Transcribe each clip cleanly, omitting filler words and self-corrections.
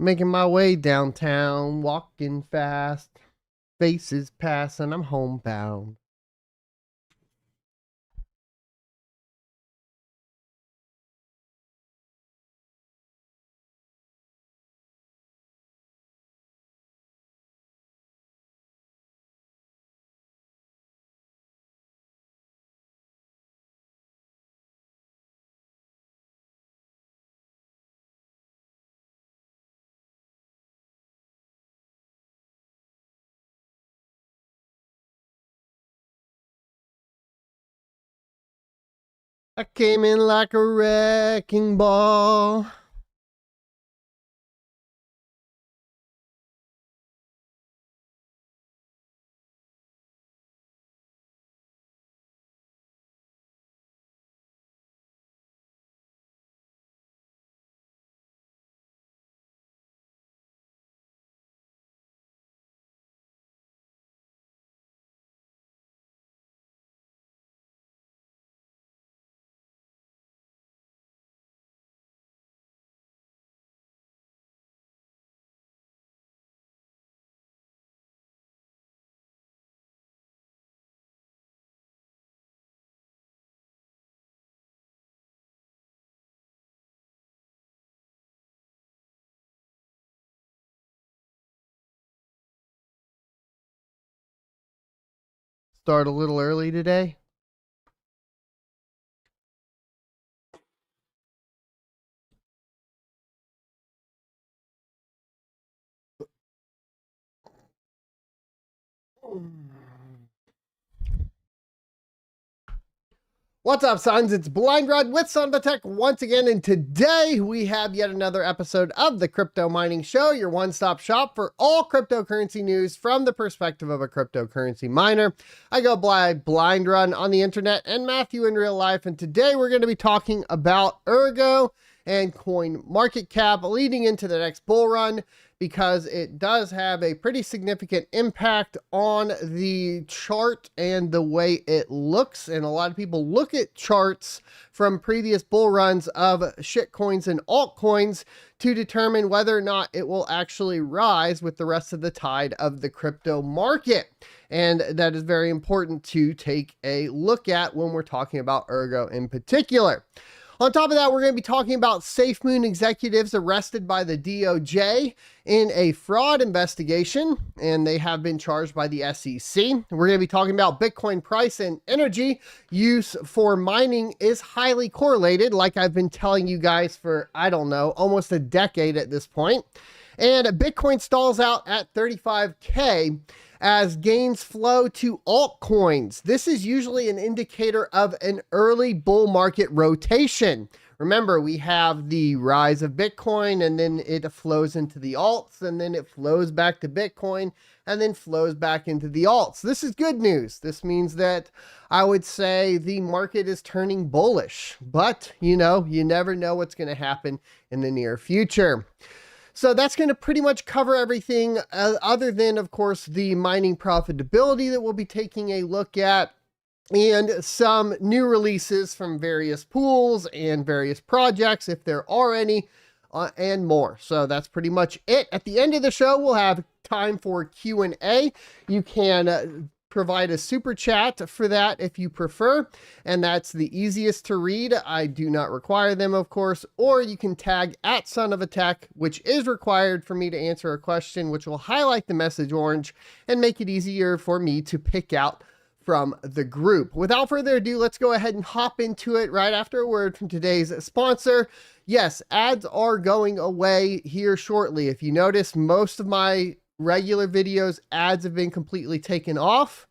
Making my way downtown, walking fast. Faces pass and I'm homebound. I came in like a wrecking ball. Start a little early today. What's up, sons? It's Blind Rod with Son of a Tech once again, and today we have yet another episode of the Crypto Mining Show, your one-stop shop for all cryptocurrency news from the perspective of a cryptocurrency miner. I go by Blind Run on the internet and Matthew in real life, and today we're going to be talking about Ergo and CoinMarketCap leading into the next bull run, because it does have a pretty significant impact on the chart and the way it looks. And a lot of people look at charts from previous bull runs of shitcoins and altcoins to determine whether or not it will actually rise with the rest of the tide of the crypto market. And that is very important to take a look at when we're talking about Ergo in particular. On top of that, we're going to be talking about SafeMoon executives arrested by the DOJ in a fraud investigation, and they have been charged by the SEC. We're going to be talking about Bitcoin price and energy use for mining is highly correlated, like I've been telling you guys for, I don't know, almost a decade at this point. And Bitcoin stalls out at 35K as gains flow to altcoins. This is usually an indicator of an early bull market rotation. Remember, we have the rise of Bitcoin, and then it flows into the alts, and then it flows back to Bitcoin, and then flows back into the alts. This is good news. This means that I would say the market is turning bullish, but you know, you never know what's going to happen in the near future. So that's going to pretty much cover everything other than, of course, the mining profitability that we'll be taking a look at, and some new releases from various pools and various projects, if there are any, and more. So that's pretty much it. At the end of the show, we'll have time for Q&A. You can provide a super chat for that if you prefer, and that's the easiest to read. I do not require them, of course, or you can tag at Son of a Tech, which is required for me to answer a question, which will highlight the message orange and make it easier for me to pick out from the group. Without further ado, let's go ahead and hop into it right after a word from today's sponsor. Yes, ads are going away here shortly. If you notice, most of my regular videos, ads have been completely taken off.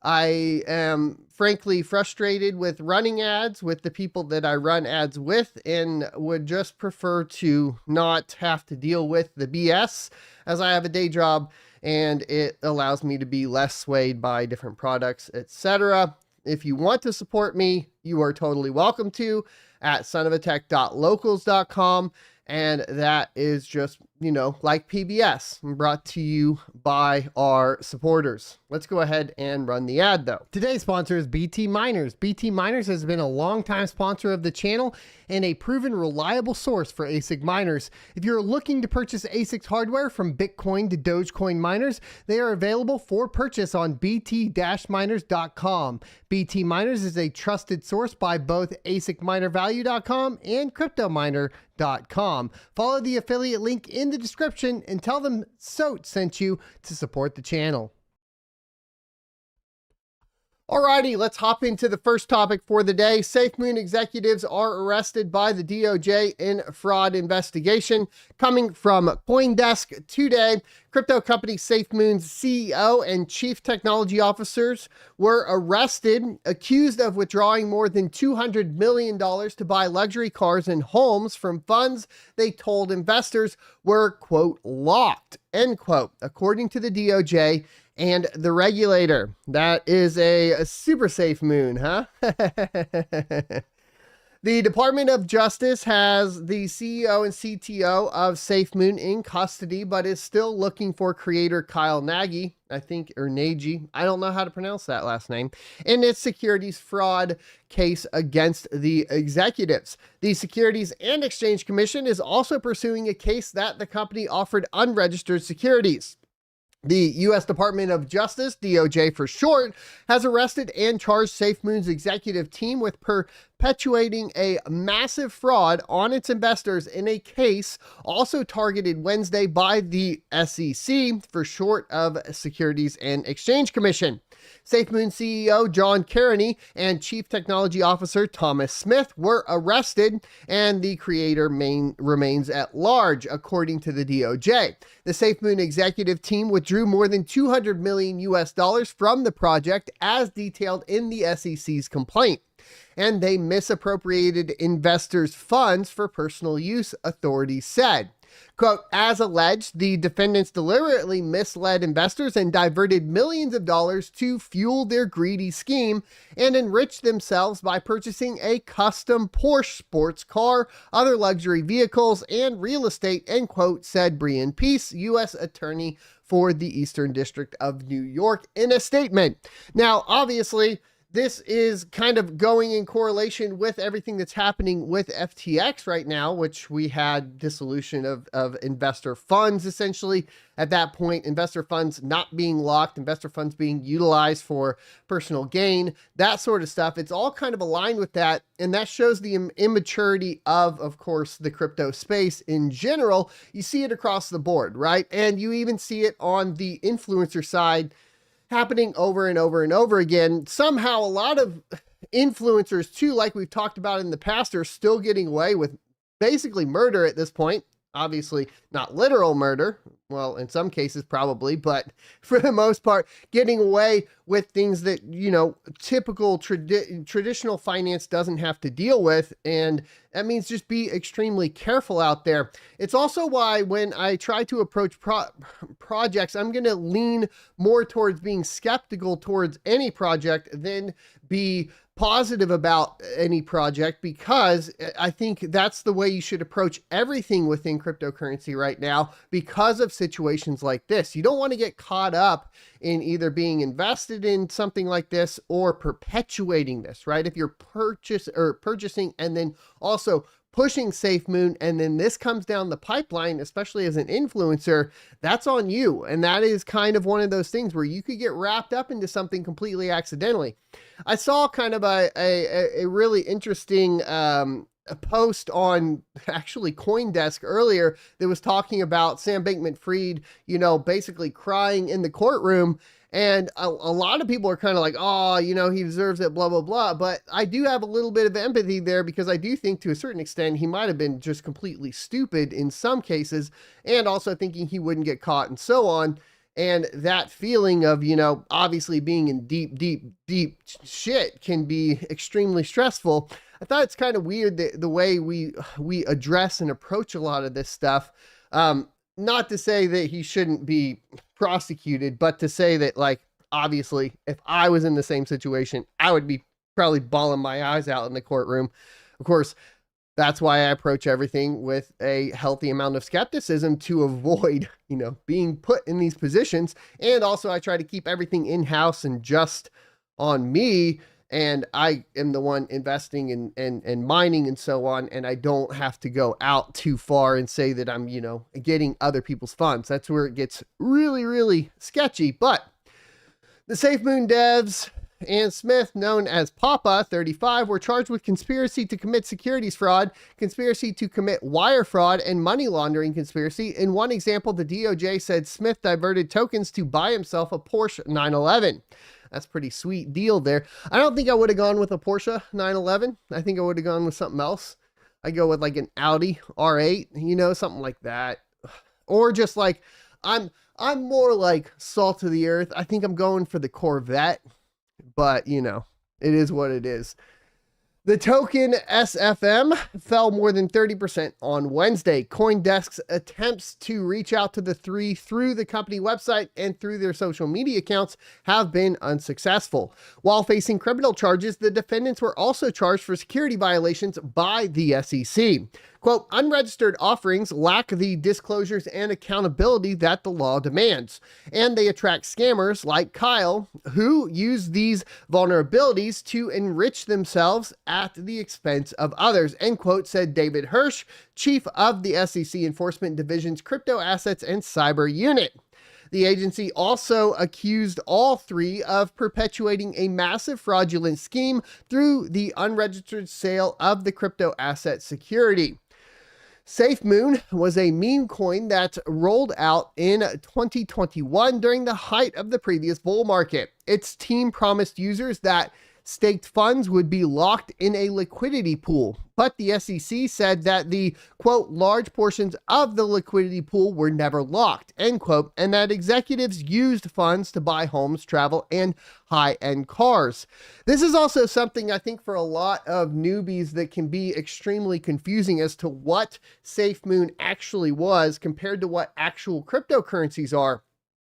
I am frankly frustrated with running ads with the people that I run ads with, and would just prefer to not have to deal with the BS, as I have a day job and it allows me to be less swayed by different products, etc. If you want to support me, you are totally welcome to at sonofatech.locals.com. And that is just like PBS, brought to you by our supporters. Let's go ahead and run the ad though. Today's sponsor is BT Miners. BT Miners has been a longtime sponsor of the channel and a proven reliable source for ASIC miners. If you're looking to purchase ASIC hardware from Bitcoin to Dogecoin miners, they are available for purchase on bt-miners.com. BT Miners is a trusted source by both ASICminervalue.com and CryptoMiner.com. Follow the affiliate link in the description and tell them SOT sent you to support the channel. Alrighty, let's hop into the first topic for the day. SafeMoon executives are arrested by the DOJ in fraud investigation. Coming from CoinDesk today, crypto company SafeMoon's CEO and chief technology officers were arrested, accused of withdrawing more than $200 million to buy luxury cars and homes from funds they told investors were, quote, locked, end quote, according to the DOJ and the regulator. That is a super safe moon, huh? The Department of Justice has the CEO and CTO of SafeMoon in custody, but is still looking for creator Kyle Nagy, I think, or Nagy, I don't know how to pronounce that last name, in its securities fraud case against the executives. The Securities and Exchange Commission is also pursuing a case that the company offered unregistered securities. The U.S. Department of Justice, DOJ for short, has arrested and charged SafeMoon's executive team with perpetuating a massive fraud on its investors in a case also targeted Wednesday by the SEC, for short of Securities and Exchange Commission. SafeMoon CEO John Carney and Chief Technology Officer Thomas Smith were arrested, and the creator remains at large, according to the DOJ. The SafeMoon executive team withdrew more than $200 million from the project, as detailed in the SEC's complaint, and they misappropriated investors' funds for personal use, authorities said. Quote, as alleged, the defendants deliberately misled investors and diverted millions of dollars to fuel their greedy scheme and enrich themselves by purchasing a custom Porsche sports car, other luxury vehicles, and real estate, end quote, said Brian Peace, U.S. Attorney for the Eastern District of New York, in a statement. Now, obviously, this is kind of going in correlation with everything that's happening with FTX right now, which we had dissolution of investor funds, essentially. At that point, investor funds not being locked, investor funds being utilized for personal gain, that sort of stuff. It's all kind of aligned with that. And that shows the immaturity of course, the crypto space in general. You see it across the board, right? And you even see it on the influencer side, happening over and over and over again. Somehow a lot of influencers too, like we've talked about in the past, are still getting away with basically murder at this point. Obviously not literal murder. Well, in some cases probably, but for the most part, getting away with things that, typical traditional finance doesn't have to deal with. And that means just be extremely careful out there. It's also why when I try to approach projects, I'm going to lean more towards being skeptical towards any project than be positive about any project, because I think that's the way you should approach everything within cryptocurrency right now, because of situations like this. You don't want to get caught up in either being invested in something like this or perpetuating this, right? If you're purchasing and then also pushing SafeMoon, and then this comes down the pipeline, especially as an influencer, that's on you. And that is kind of one of those things where you could get wrapped up into something completely accidentally. I saw kind of a really interesting a post on actually CoinDesk earlier that was talking about Sam Bankman-Fried, basically crying in the courtroom. And a lot of people are kind of like, oh, he deserves it, blah, blah, blah. But I do have a little bit of empathy there, because I do think to a certain extent, he might have been just completely stupid in some cases, and also thinking he wouldn't get caught and so on. And that feeling of, obviously being in deep, deep, deep shit can be extremely stressful. I thought it's kind of weird that the way we address and approach a lot of this stuff. Not to say that he shouldn't be prosecuted, but to say that, like, obviously, if I was in the same situation, I would be probably bawling my eyes out in the courtroom. Of course, That's why I approach everything with a healthy amount of skepticism to avoid, being put in these positions. And also I try to keep everything in-house and just on me. And I am the one investing and mining and so on. And I don't have to go out too far and say that I'm, getting other people's funds. That's where it gets really, really sketchy. But the SafeMoon devs and Smith, known as Papa 35, were charged with conspiracy to commit securities fraud, conspiracy to commit wire fraud, and money laundering conspiracy. In one example, the DOJ said Smith diverted tokens to buy himself a Porsche 911. That's a pretty sweet deal there. I don't think I would have gone with a Porsche 911. I think I would have gone with something else. I'd go with like an Audi R8, something like that. Or just like, I'm more like salt of the earth. I think I'm going for the Corvette, but it is what it is. The token SFM fell more than 30% on Wednesday. CoinDesk's attempts to reach out to the three through the company website and through their social media accounts have been unsuccessful. While facing criminal charges, the defendants were also charged for security violations by the SEC. Quote, unregistered offerings lack the disclosures and accountability that the law demands, and they attract scammers like Kyle, who use these vulnerabilities to enrich themselves at the expense of others, end quote, said David Hirsch, chief of the SEC Enforcement Division's Crypto Assets and Cyber Unit. The agency also accused all three of perpetuating a massive fraudulent scheme through the unregistered sale of the crypto asset security. SafeMoon was a meme coin that rolled out in 2021 during the height of the previous bull market. Its team promised users that staked funds would be locked in a liquidity pool, but the SEC said that the, quote, large portions of the liquidity pool were never locked, end quote, and that executives used funds to buy homes, travel, and high-end cars. This is also something I think for a lot of newbies that can be extremely confusing as to what SafeMoon actually was compared to what actual cryptocurrencies are.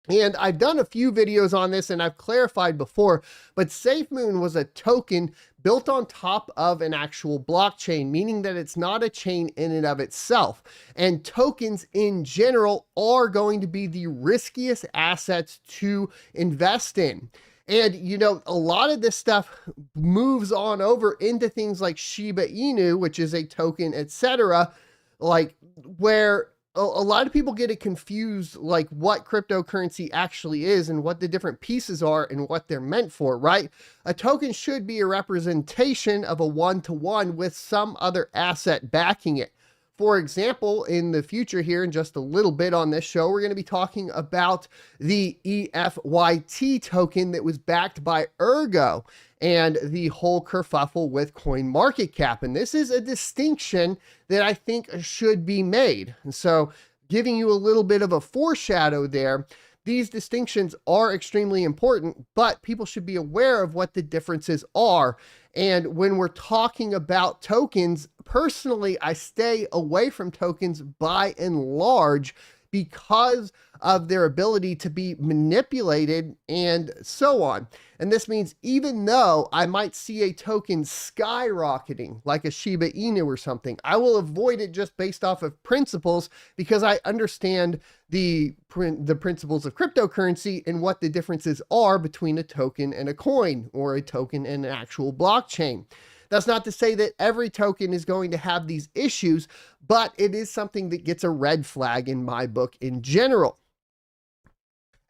And I've done a few videos on this and I've clarified before, but SafeMoon was a token built on top of an actual blockchain, meaning that it's not a chain in and of itself. And tokens in general are going to be the riskiest assets to invest in. And, a lot of this stuff moves on over into things like Shiba Inu, which is a token, etc., like where a lot of people get it confused, like what cryptocurrency actually is and what the different pieces are and what they're meant for, right? A token should be a representation of a one-to-one with some other asset backing it. For example, in the future here, in just a little bit on this show, we're going to be talking about the ETH token that was backed by Ergo and the whole kerfuffle with CoinMarketCap. And this is a distinction that I think should be made. And so giving you a little bit of a foreshadow there, these distinctions are extremely important, but people should be aware of what the differences are. And when we're talking about tokens, personally, I stay away from tokens by and large because of their ability to be manipulated and so on. And this means even though I might see a token skyrocketing like a Shiba Inu or something, I will avoid it just based off of principles because I understand the principles of cryptocurrency and what the differences are between a token and a coin or a token and an actual blockchain. That's not to say that every token is going to have these issues, but it is something that gets a red flag in my book in general.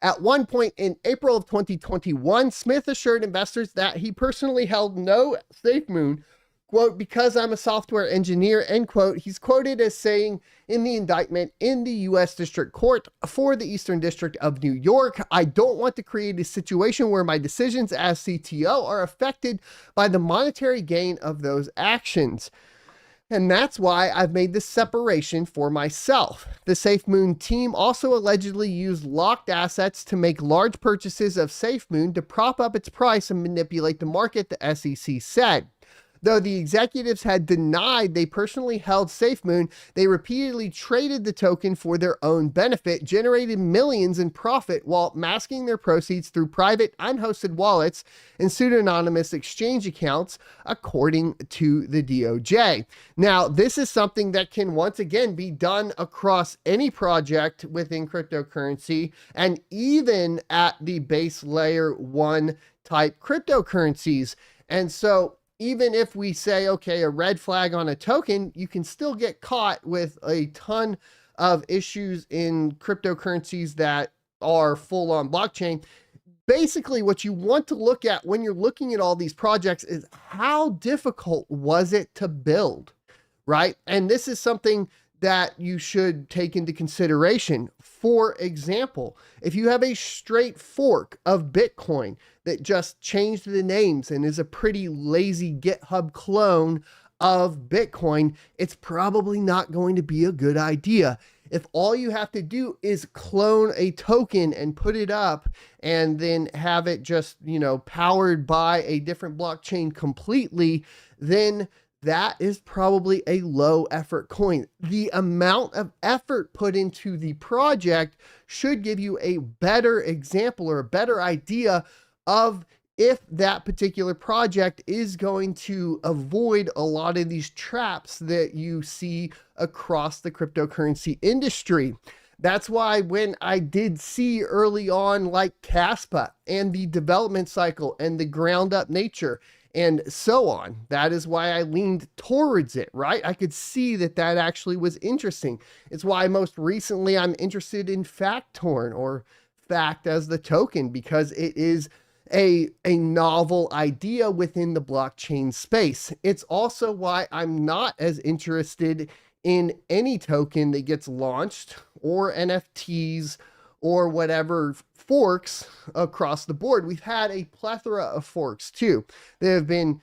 At one point in April of 2021, Smith assured investors that he personally held no SafeMoon, quote, because I'm a software engineer, end quote. He's quoted as saying in the indictment in the U.S. District Court for the Eastern District of New York, I don't want to create a situation where my decisions as CTO are affected by the monetary gain of those actions. And that's why I've made this separation for myself. The SafeMoon team also allegedly used locked assets to make large purchases of SafeMoon to prop up its price and manipulate the market, the SEC said. Though the executives had denied they personally held SafeMoon, they repeatedly traded the token for their own benefit, generated millions in profit while masking their proceeds through private, unhosted wallets and pseudonymous exchange accounts, according to the DOJ. Now, this is something that can once again be done across any project within cryptocurrency and even at the base layer 1 type cryptocurrencies. And so even if we say, okay, a red flag on a token, you can still get caught with a ton of issues in cryptocurrencies that are full on blockchain. Basically, what you want to look at when you're looking at all these projects is how difficult was it to build, right? And this is something that you should take into consideration. For example, if you have a straight fork of Bitcoin that just changed the names and is a pretty lazy GitHub clone of Bitcoin, it's probably not going to be a good idea. If all you have to do is clone a token and put it up and then have it just, powered by a different blockchain completely, then that is probably a low effort coin. The amount of effort put into the project should give you a better example or a better idea of if that particular project is going to avoid a lot of these traps that you see across the cryptocurrency industry. That's why when I did see early on like kaspa and the development cycle and the ground up nature and so on, that is why I leaned towards it, right? I could see that that actually was interesting. It's why most recently I'm interested in Factorn, or Fact as the token, because it is a novel idea within the blockchain space. It's also why I'm not as interested in any token that gets launched or NFTs or whatever forks across the board. We've had a plethora of forks too. They have been,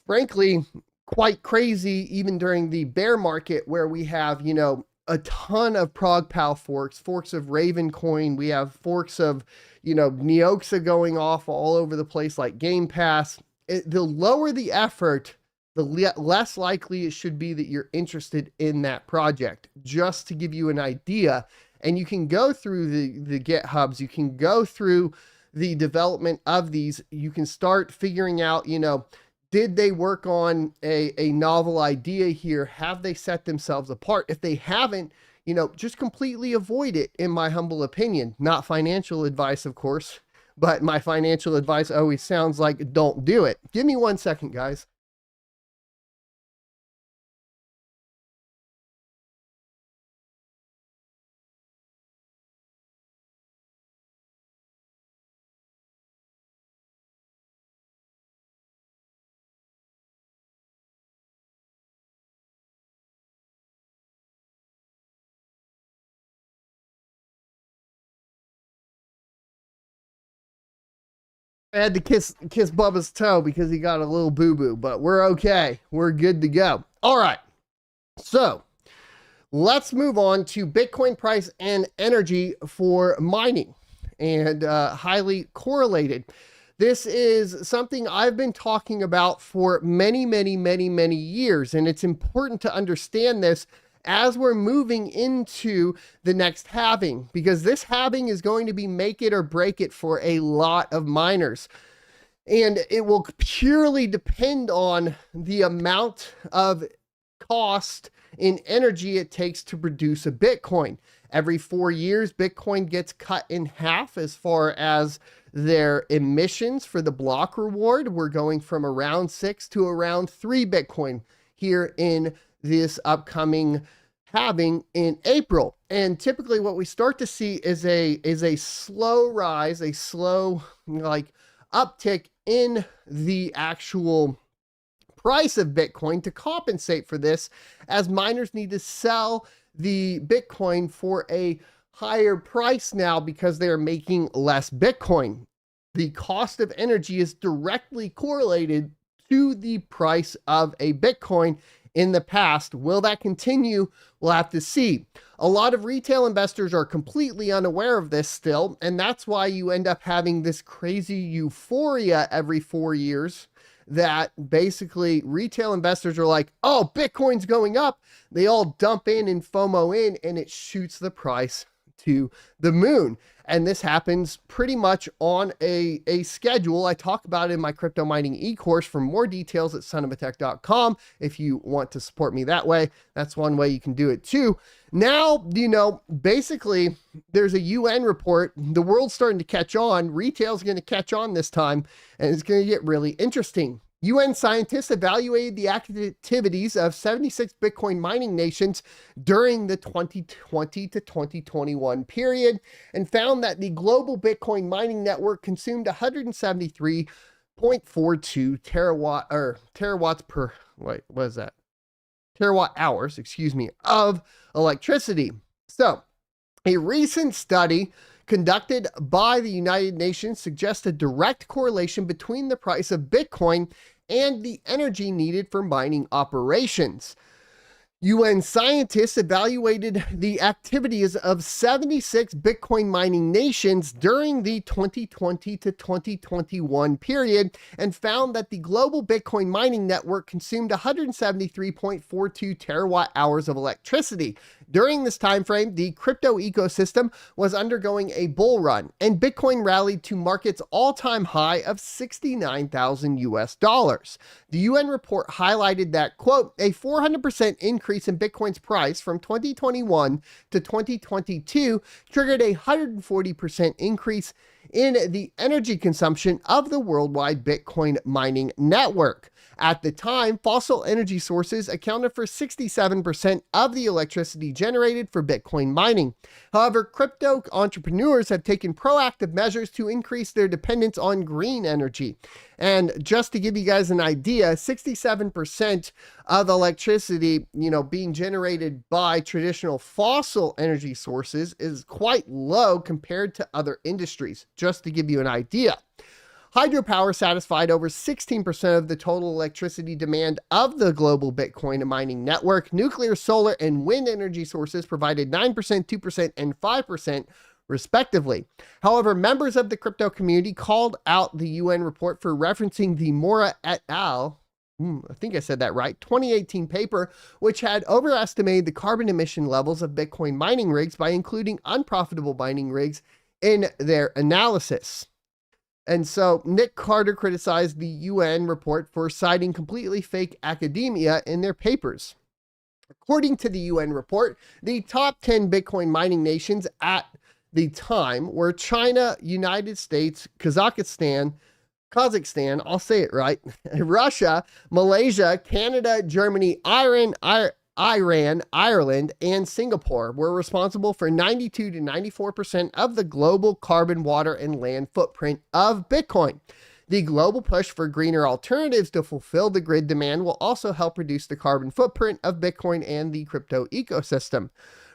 frankly, quite crazy even during the bear market, where we have, a ton of ProgPal forks of Ravencoin. We have forks of, Neoxa going off all over the place like Game Pass. The lower the effort, the less likely it should be that you're interested in that project, just to give you an idea. And you can go through the GitHubs, you can go through the development of these, you can start figuring out, did they work on a novel idea here? Have they set themselves apart? If they haven't, just completely avoid it, in my humble opinion. Not financial advice, of course, but my financial advice always sounds like don't do it. Give me 1 second, guys. I had to kiss Bubba's toe because he got a little boo-boo, but we're okay. We're good to go. All right. So let's move on to Bitcoin price and energy for mining, and highly correlated. This is something I've been talking about for many years, and it's important to understand this as we're moving into the next halving, because this halving is going to be make it or break it for a lot of miners. And it will purely depend on the amount of cost in energy it takes to produce a Bitcoin. Every 4 years, Bitcoin gets cut in half as far as their emissions for the block reward. We're going from around 6 to around 3 Bitcoin here in this upcoming halving in April. And typically what we start to see is a slow rise, a slow uptick in the actual price of Bitcoin to compensate for this, as miners need to sell the Bitcoin for a higher price now because they're making less Bitcoin. The cost of energy is directly correlated to the price of a Bitcoin in the past. Will that continue? We'll have to see. A lot of retail investors are completely unaware of this still, and that's why you end up having this crazy euphoria every 4 years that basically retail investors are like, oh, Bitcoin's going up. They all dump in and FOMO in, and it shoots the price to the moon. And this happens pretty much on a schedule. I talk about it in my crypto mining e-course. For more details at sonofatech.com. If you want to support me that way, that's one way you can do it too. Now, you know, basically there's a UN report. The world's starting to catch on. Retail's going to catch on this time, and it's going to get really interesting. UN scientists evaluated the activities of 76 Bitcoin mining nations during the 2020 to 2021 period and found that the global Bitcoin mining network consumed 173.42 terawatt hours, of electricity. So, a recent study conducted by the United Nations suggests a direct correlation between the price of Bitcoin and the energy needed for mining operations. UN scientists evaluated the activities of 76 Bitcoin mining nations during the 2020 to 2021 period and found that the global Bitcoin mining network consumed 173.42 terawatt hours of electricity. During this time frame, the crypto ecosystem was undergoing a bull run, and Bitcoin rallied to market's all-time high of $69,000 US. The UN report highlighted that, quote, a 400% increase in Bitcoin's price from 2021 to 2022 triggered a 140% increase in the energy consumption of the worldwide Bitcoin mining network. At the time, fossil energy sources accounted for 67% of the electricity generated for Bitcoin mining. However, crypto entrepreneurs have taken proactive measures to increase their dependence on green energy. And just to give you guys an idea, 67% of electricity, being generated by traditional fossil energy sources is quite low compared to other industries, just to give you an idea. Hydropower satisfied over 16% of the total electricity demand of the global Bitcoin mining network. Nuclear, solar, and wind energy sources provided 9%, 2%, and 5%, respectively. However, members of the crypto community called out the UN report for referencing the Mora et al., I think I said that right, 2018 paper, which had overestimated the carbon emission levels of Bitcoin mining rigs by including unprofitable mining rigs in their analysis. And so Nick Carter criticized the UN report for citing completely fake academia in their papers. According to the UN report, the top 10 Bitcoin mining nations at the time were China, United States, Kazakhstan, I'll say it right, Russia, Malaysia, Canada, Germany, Iran, Ireland, and Singapore were responsible for 92 to 94% of the global carbon, water, and land footprint of Bitcoin. The global push for greener alternatives to fulfill the grid demand will also help reduce the carbon footprint of Bitcoin and the crypto ecosystem.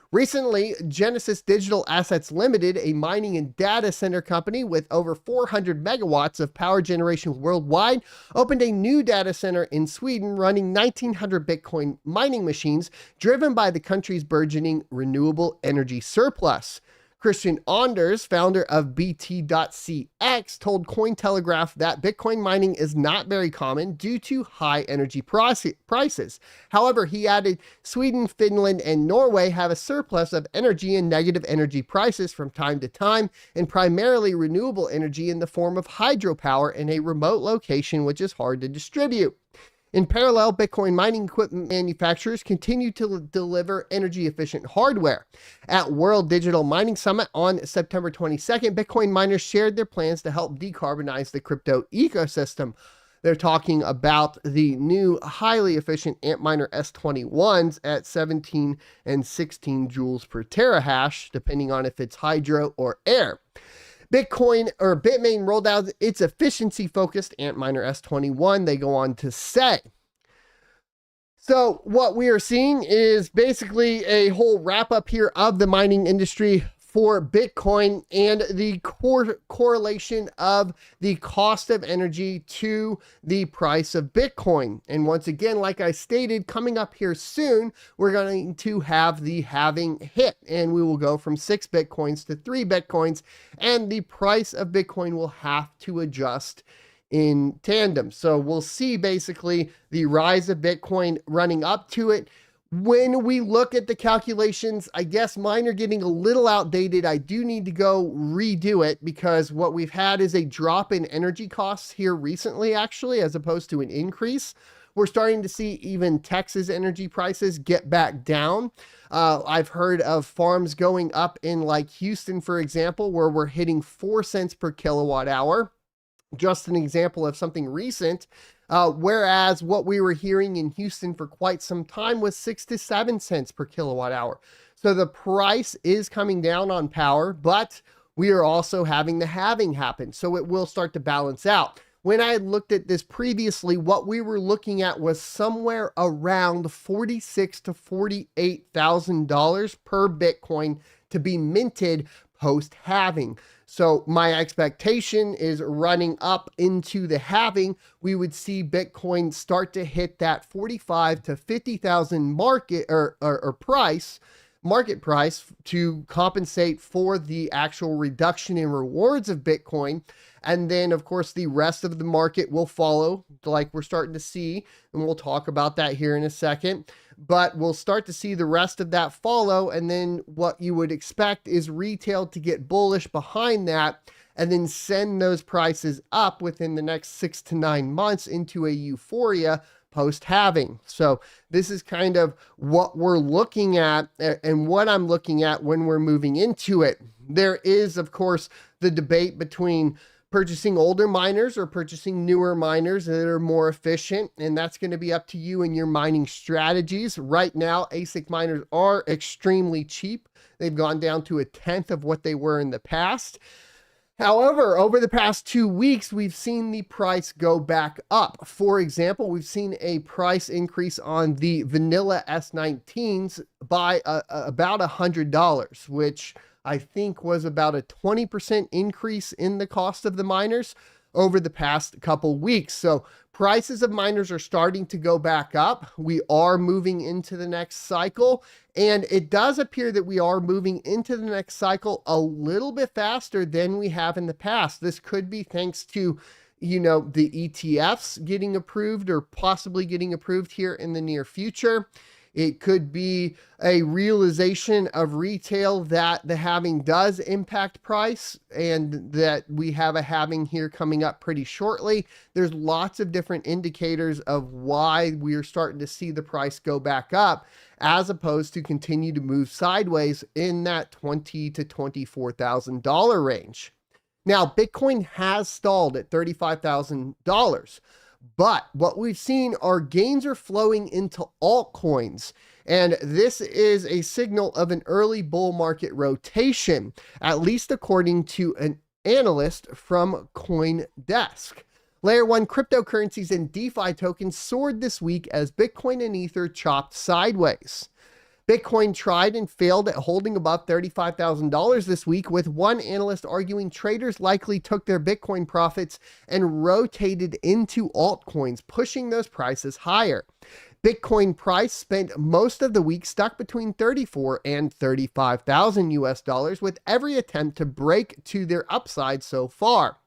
Recently, Genesis Digital Assets Limited, a mining and data center company with over 400 megawatts of power generation worldwide, opened a new data center in Sweden running 1,900 Bitcoin mining machines driven by the country's burgeoning renewable energy surplus. Christian Anders, founder of BT.cx, told Cointelegraph that Bitcoin mining is not very common due to high energy prices. However, he added, Sweden, Finland, and Norway have a surplus of energy and negative energy prices from time to time, and primarily renewable energy in the form of hydropower in a remote location which is hard to distribute. In parallel, Bitcoin mining equipment manufacturers continue to deliver energy-efficient hardware. At World Digital Mining Summit on September 22nd, Bitcoin miners shared their plans to help decarbonize the crypto ecosystem. They're talking about the new highly efficient Antminer S21s at 17 and 16 joules per terahash, depending on if it's hydro or air. Bitmain rolled out its efficiency-focused Antminer S21, they go on to say. So what we are seeing is basically a whole wrap-up here of the mining industry for Bitcoin and the correlation of the cost of energy to the price of Bitcoin. And once again, like I stated, coming up here soon, we're going to have the halving hit, and we will go from 6 Bitcoins to 3 Bitcoins, and the price of Bitcoin will have to adjust in tandem. So we'll see basically the rise of Bitcoin running up to it. When we look at the calculations, I guess mine are getting a little outdated. I do need to go redo it because what we've had is a drop in energy costs here recently, actually, as opposed to an increase. We're starting to see even Texas energy prices get back down. I've heard of farms going up in like Houston, for example, where we're hitting 4 cents per kilowatt hour. Just an example of something recent. Whereas what we were hearing in Houston for quite some time was 6 to 7 cents per kilowatt hour. So the price is coming down on power, but we are also having the halving happen. So it will start to balance out. When I had looked at this previously, what we were looking at was somewhere around $46,000 to $48,000 per Bitcoin to be minted post halving. So my expectation is running up into the halving, we would see Bitcoin start to hit that 45 to 50,000 market price to compensate for the actual reduction in rewards of Bitcoin. And then, of course, the rest of the market will follow, like we're starting to see, and we'll talk about that here in a second. But we'll start to see the rest of that follow, and then what you would expect is retail to get bullish behind that, and then send those prices up within the next 6 to 9 months into a euphoria post-halving. So this is kind of what we're looking at and what I'm looking at when we're moving into it. There is, of course, the debate between purchasing older miners or purchasing newer miners that are more efficient, and that's going to be up to you and your mining strategies. Right now, ASIC miners are extremely cheap. They've gone down to 1/10 of what they were in the past. However, over the past 2 weeks, we've seen the price go back up. For example, we've seen a price increase on the vanilla S19s by about $100, which I think was about a 20% increase in the cost of the miners over the past couple weeks. So prices of miners are starting to go back up. We are moving into the next cycle, and it does appear that we are moving into the next cycle a little bit faster than we have in the past. This could be thanks to, the ETFs getting approved or possibly getting approved here in the near future. It could be a realization of retail that the halving does impact price and that we have a halving here coming up pretty shortly. There's lots of different indicators of why we are starting to see the price go back up as opposed to continue to move sideways in that $20,000 to $24,000 range. Now, Bitcoin has stalled at $35,000. But what we've seen are gains are flowing into altcoins. And this is a signal of an early bull market rotation, at least according to an analyst from CoinDesk. Layer 1 cryptocurrencies and DeFi tokens soared this week as Bitcoin and Ether chopped sideways. Bitcoin tried and failed at holding above $35,000 this week, with one analyst arguing traders likely took their Bitcoin profits and rotated into altcoins, pushing those prices higher. Bitcoin price spent most of the week stuck between 34 and 35,000 US dollars, with every attempt to break to their upside so far,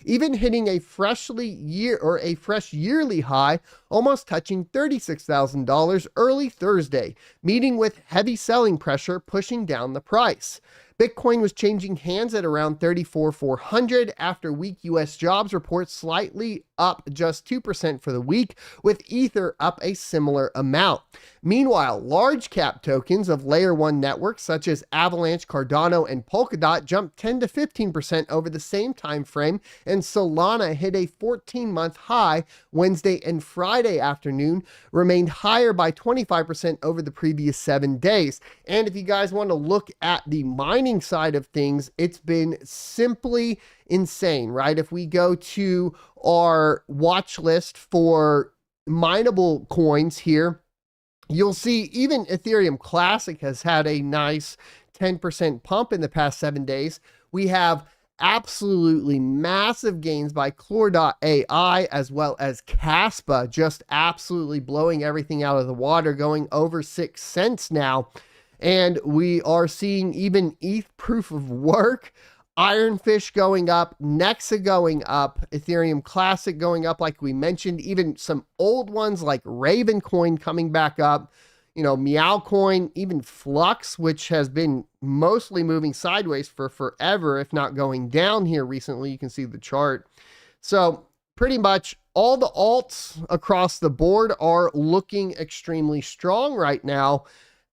even hitting a fresh yearly high, almost touching $36,000 early Thursday, meeting with heavy selling pressure pushing down the price. Bitcoin was changing hands at around 34,400 after weak US jobs reports, slightly up just 2% for the week, with Ether up a similar amount. Meanwhile, large cap tokens of layer 1 networks such as Avalanche, Cardano, and Polkadot jumped 10 to 15% over the same time frame, and Solana hit a 14-month high Wednesday and Friday afternoon, remained higher by 25% over the previous 7 days. And if you guys want to look at the mining side of things, it's been simply insane, right? If we go to our watch list for mineable coins here, you'll see even Ethereum Classic has had a nice 10% pump in the past 7 days. We have absolutely massive gains by Clore.ai as well as Kaspa, just absolutely blowing everything out of the water, going over 6 cents now. And we are seeing even ETH proof of work Ironfish going up, Nexa going up, Ethereum Classic going up, like we mentioned, even some old ones like Ravencoin coming back up, you know, Meowcoin, even Flux, which has been mostly moving sideways for forever, if not going down here recently. You can see the chart. So pretty much all the alts across the board are looking extremely strong right now.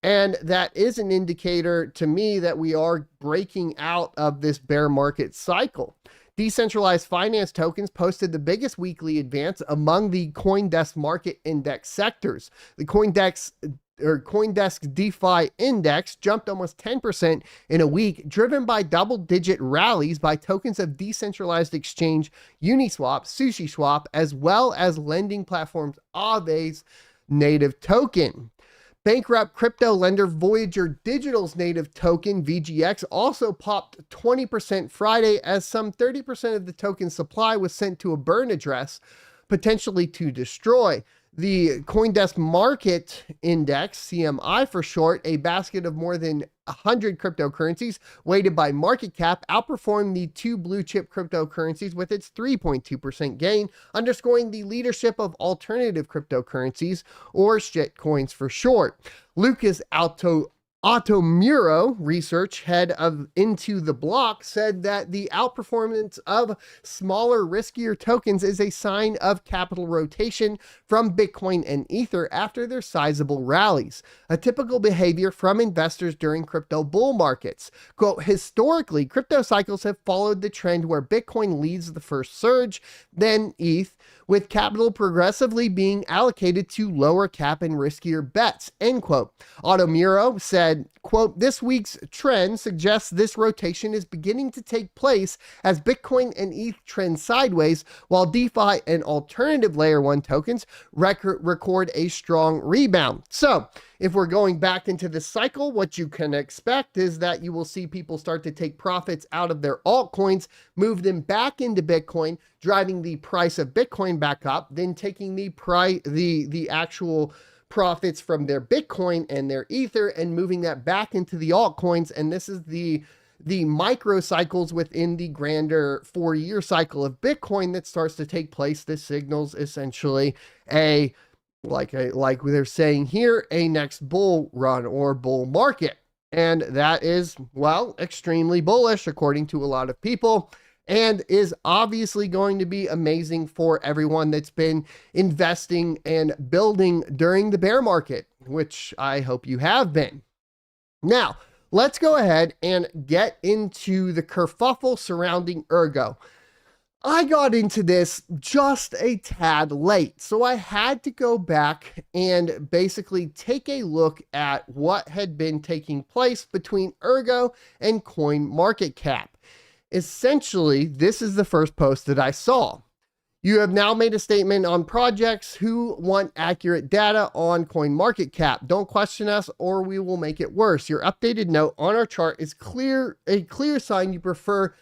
And that is an indicator to me that we are breaking out of this bear market cycle. Decentralized finance tokens posted the biggest weekly advance among the CoinDesk market index sectors. The CoinDesk DeFi index jumped almost 10% in a week, driven by double-digit rallies by tokens of decentralized exchange Uniswap, SushiSwap, as well as lending platforms Aave's native token. Bankrupt crypto lender Voyager Digital's native token, VGX, also popped 20% Friday as some 30% of the token supply was sent to a burn address, potentially to destroy. The CoinDesk Market Index, CMI for short, a basket of more than 100 cryptocurrencies weighted by market cap, outperformed the two blue chip cryptocurrencies with its 3.2% gain, underscoring the leadership of alternative cryptocurrencies, or shitcoins for short. Lucas Automuro, research head of Into the Block, said that the outperformance of smaller, riskier tokens is a sign of capital rotation from Bitcoin and Ether after their sizable rallies, a typical behavior from investors during crypto bull markets. Quote, historically, crypto cycles have followed the trend where Bitcoin leads the first surge, then ETH, with capital progressively being allocated to lower cap and riskier bets, end quote. Automuro said, quote, this week's trend suggests this rotation is beginning to take place as Bitcoin and ETH trend sideways, while DeFi and alternative layer 1 tokens record a strong rebound. So if we're going back into the cycle, what you can expect is that you will see people start to take profits out of their altcoins, move them back into Bitcoin, driving the price of Bitcoin back up, then taking the actual profits from their Bitcoin and their Ether and moving that back into the altcoins. And this is the micro cycles within the grander 4-year cycle of Bitcoin that starts to take place. This signals essentially like they're saying here, a next bull run or bull market. And that is, well, extremely bullish according to a lot of people, and is obviously going to be amazing for everyone that's been investing and building during the bear market, which I hope you have been. Now, let's go ahead and get into the kerfuffle surrounding Ergo. I got into this just a tad late, so I had to go back and basically take a look at what had been taking place between Ergo and CoinMarketCap. Essentially, this is the first post that I saw. You have now made a statement on projects who want accurate data on CoinMarketCap. Don't question us or we will make it worse. Your updated note on our chart is a clear sign you prefer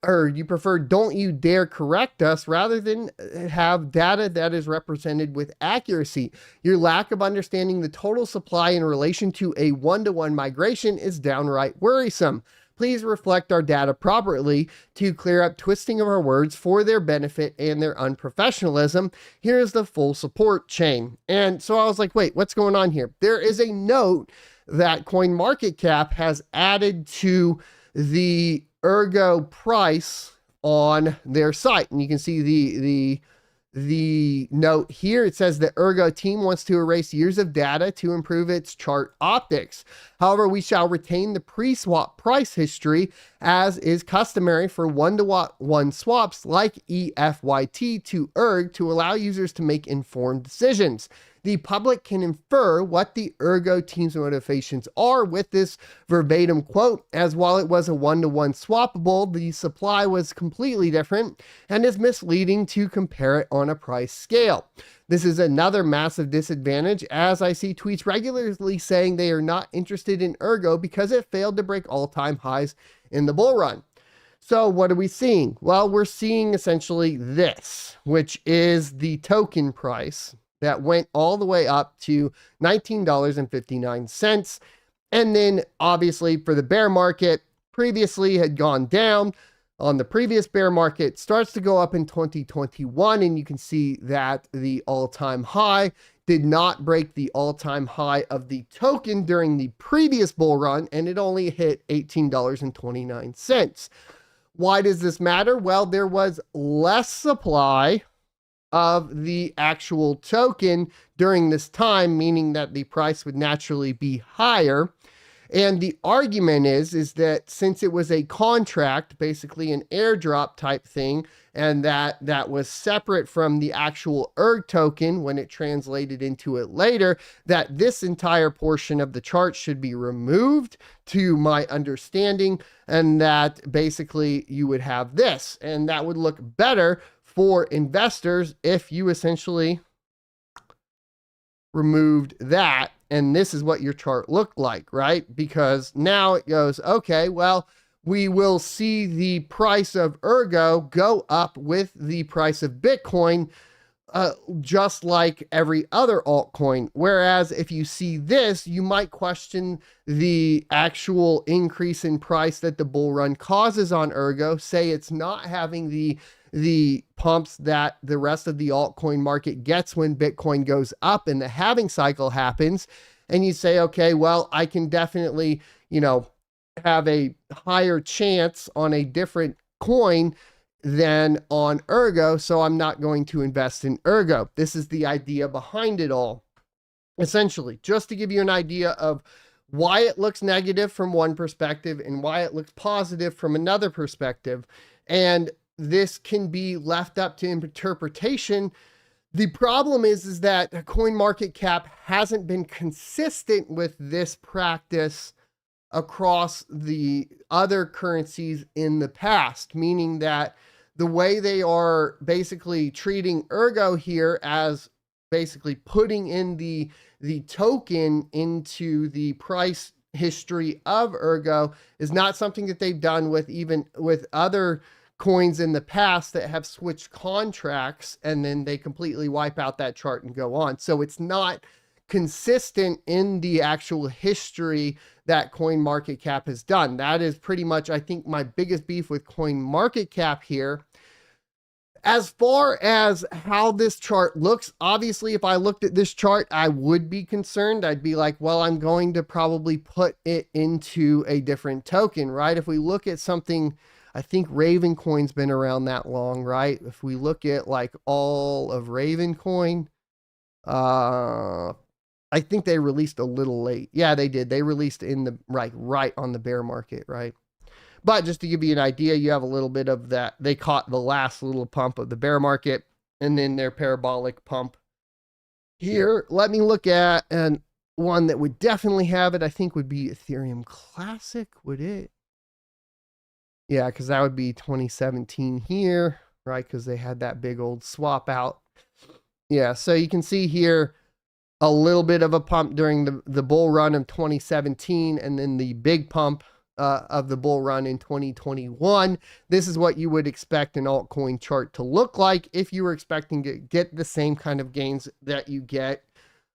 don't you dare correct us rather than have data that is represented with accuracy. Your lack of understanding the total supply in relation to a one-to-one migration is downright worrisome. Please reflect our data properly to clear up twisting of our words for their benefit and their unprofessionalism. Here's the full support chain. And so I was like, wait, what's going on here? There is a note that CoinMarketCap has added to the Ergo price on their site. And you can see the note here. It says the Ergo team wants to erase years of data to improve its chart optics. However, we shall retain the pre-swap price history as is customary for one-to-one swaps like EFYT to ERG to allow users to make informed decisions. The public can infer what the Ergo team's motivations are with this verbatim quote, as while it was a one-to-one swappable, the supply was completely different and is misleading to compare it on a price scale. This is another massive disadvantage, as I see tweets regularly saying they are not interested in Ergo because it failed to break all-time highs in the bull run. So what are we seeing? Well, we're seeing essentially this, which is the token price that went all the way up to $19.59. And then obviously for the bear market, previously had gone down on the previous bear market, starts to go up in 2021, and you can see that the all-time high did not break the all-time high of the token during the previous bull run, and it only hit $18.29. Why does this matter? Well, there was less supply of the actual token during this time, meaning that the price would naturally be higher. And the argument is that since it was a contract, basically an airdrop type thing, and that was separate from the actual ERG token when it translated into it later, that this entire portion of the chart should be removed, to my understanding, and that basically you would have this, and that would look better for investors if you essentially removed that. And this is what your chart looked like, right? Because now it goes, okay, well, we will see the price of Ergo go up with the price of Bitcoin, just like every other altcoin. Whereas if you see this, you might question the actual increase in price that the bull run causes on Ergo. Say it's not having the pumps that the rest of the altcoin market gets when Bitcoin goes up and the halving cycle happens. And you say, okay, well, I can definitely, have a higher chance on a different coin than on Ergo, so I'm not going to invest in Ergo. This is the idea behind it all. Essentially, just to give you an idea of why it looks negative from one perspective and why it looks positive from another perspective. And this can be left up to interpretation. The problem is that CoinMarketCap hasn't been consistent with this practice across the other currencies in the past, meaning that the way they are basically treating Ergo here as basically putting in the token into the price history of Ergo is not something that they've done with other coins in the past that have switched contracts, and then they completely wipe out that chart and go on. So it's not consistent in the actual history that CoinMarketCap has done. That is pretty much, I think, my biggest beef with CoinMarketCap here. As far as how this chart looks, obviously, if I looked at this chart, I would be concerned. I'd be like, well, I'm going to probably put it into a different token, right? If we look at something, I think Ravencoin's been around that long, right? If we look at like all of Ravencoin, I think they released a little late. Yeah, they did. They released in the right on the bear market, right? But just to give you an idea, you have a little bit of that. They caught the last little pump of the bear market and then their parabolic pump here. Let me look at one that would definitely have it. I think would be Ethereum Classic. Would it? Yeah, because that would be 2017 here, right? Because they had that big old swap out. Yeah, so you can see here a little bit of a pump during the bull run of 2017, and then the big pump of the bull run in 2021. This is what you would expect an altcoin chart to look like if you were expecting to get the same kind of gains that you get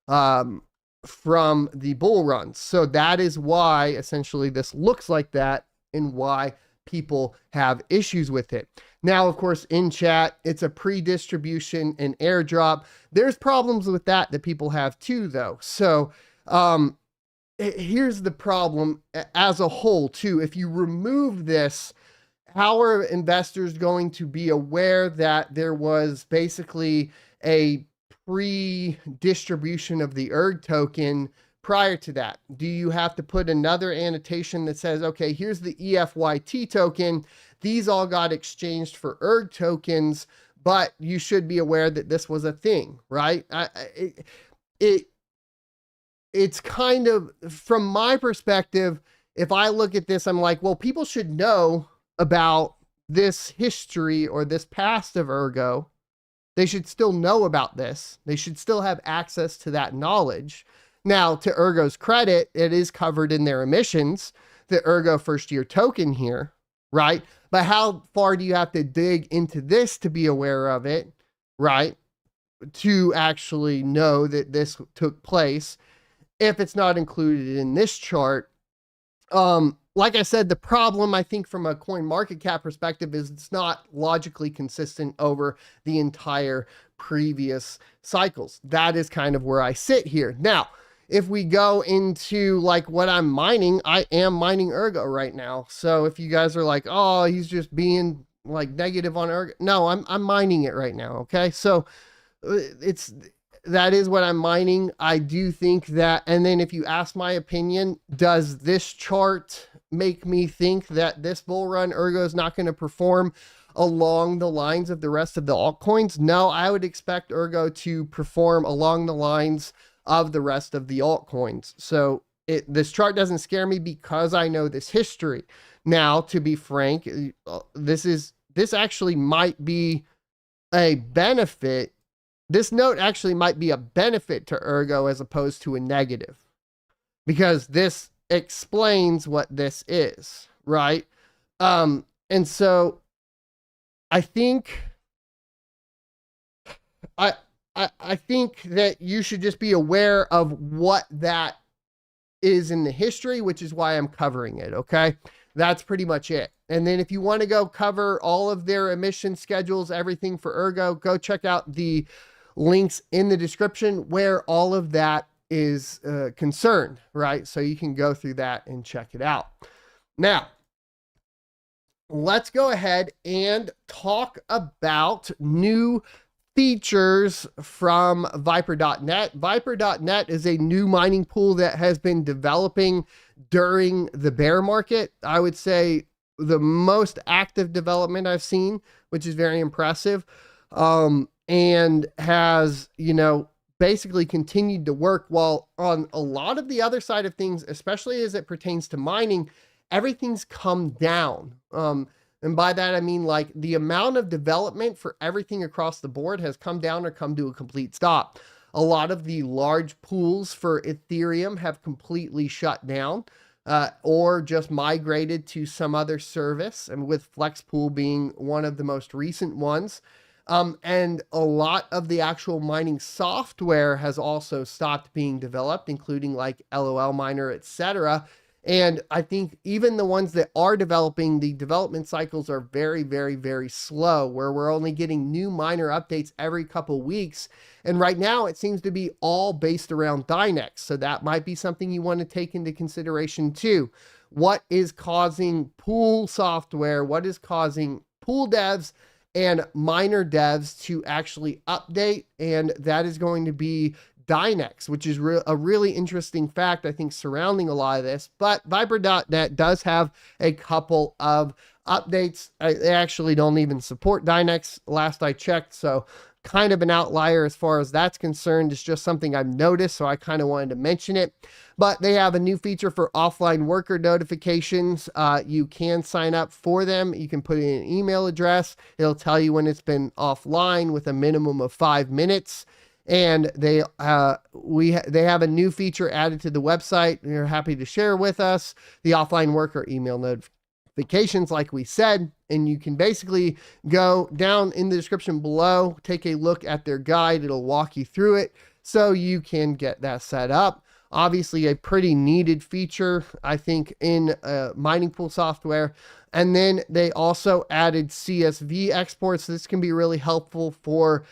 from the bull runs. So that is why essentially this looks like that and why people have issues with it. Now, of course, in chat, it's a pre-distribution and airdrop. There's problems with that people have too, though. So here's the problem as a whole, too. If you remove this, how are investors going to be aware that there was basically a pre-distribution of the ERG token prior to that? Do you have to put another annotation that says, okay, here's the EFYT token. These all got exchanged for ERG tokens, but you should be aware that this was a thing, right? It's kind of, from my perspective, if I look at this, I'm like, well, people should know about this history or this past of Ergo. They should still know about this. They should still have access to that knowledge. Now, to Ergo's credit, it is covered in their emissions, the Ergo first year token here, right? But how far do you have to dig into this to be aware of it, right? To actually know that this took place if it's not included in this chart. like I said, the problem, I think, from a CoinMarketCap perspective is it's not logically consistent over the entire previous cycles. That is kind of where I sit here. Now, if we go into like what I'm mining, I am mining Ergo right now. So if you guys are like, oh, he's just being like negative on Ergo. No, I'm mining it right now. Okay. So that is what I'm mining. I do think that, and then if you ask my opinion, does this chart make me think that this bull run Ergo is not going to perform along the lines of the rest of the altcoins? No, I would expect Ergo to perform along the lines of the rest of the altcoins. So this chart doesn't scare me because I know this history. Now, to be frank, this actually might be a benefit. This note actually might be a benefit to Ergo as opposed to a negative, because this explains what this is, right? And so I think I think that you should just be aware of what that is in the history, which is why I'm covering it. Okay. That's pretty much it. And then if you want to go cover all of their emission schedules, everything for Ergo, go check out the links in the description where all of that is concerned, right? So you can go through that and check it out. Now, let's go ahead and talk about new features from Viper.net. Viper.net is a new mining pool that has been developing during the bear market. I would say the most active development I've seen, which is very impressive, and has, basically continued to work, while on a lot of the other side of things, especially as it pertains to mining, everything's come down. And by that, I mean like the amount of development for everything across the board has come down or come to a complete stop. A lot of the large pools for Ethereum have completely shut down or just migrated to some other service, and with Flex Pool being one of the most recent ones. And a lot of the actual mining software has also stopped being developed, including like LOL Miner, etc. And I think even the ones that are developing, the development cycles are very, very, very slow, where we're only getting new miner updates every couple weeks. And right now it seems to be all based around Dynex. So that might be something you want to take into consideration too. What is causing pool software? What is causing pool devs and miner devs to actually update? And that is going to be Dynex, which is a really interesting fact, I think, surrounding a lot of this. But Viper.net does have a couple of updates. They actually don't even support Dynex last I checked, so kind of an outlier as far as that's concerned. It's just something I've noticed, so I kind of wanted to mention it. But they have a new feature for offline worker notifications. You can sign up for them. You can put in an email address. It'll tell you when it's been offline with a minimum of 5 minutes. And they have a new feature added to the website. They're happy to share with us the offline worker email notifications, like we said. And you can basically go down in the description below, take a look at their guide. It'll walk you through it so you can get that set up. Obviously a pretty needed feature, I think, in mining pool software. And then they also added CSV exports. This can be really helpful for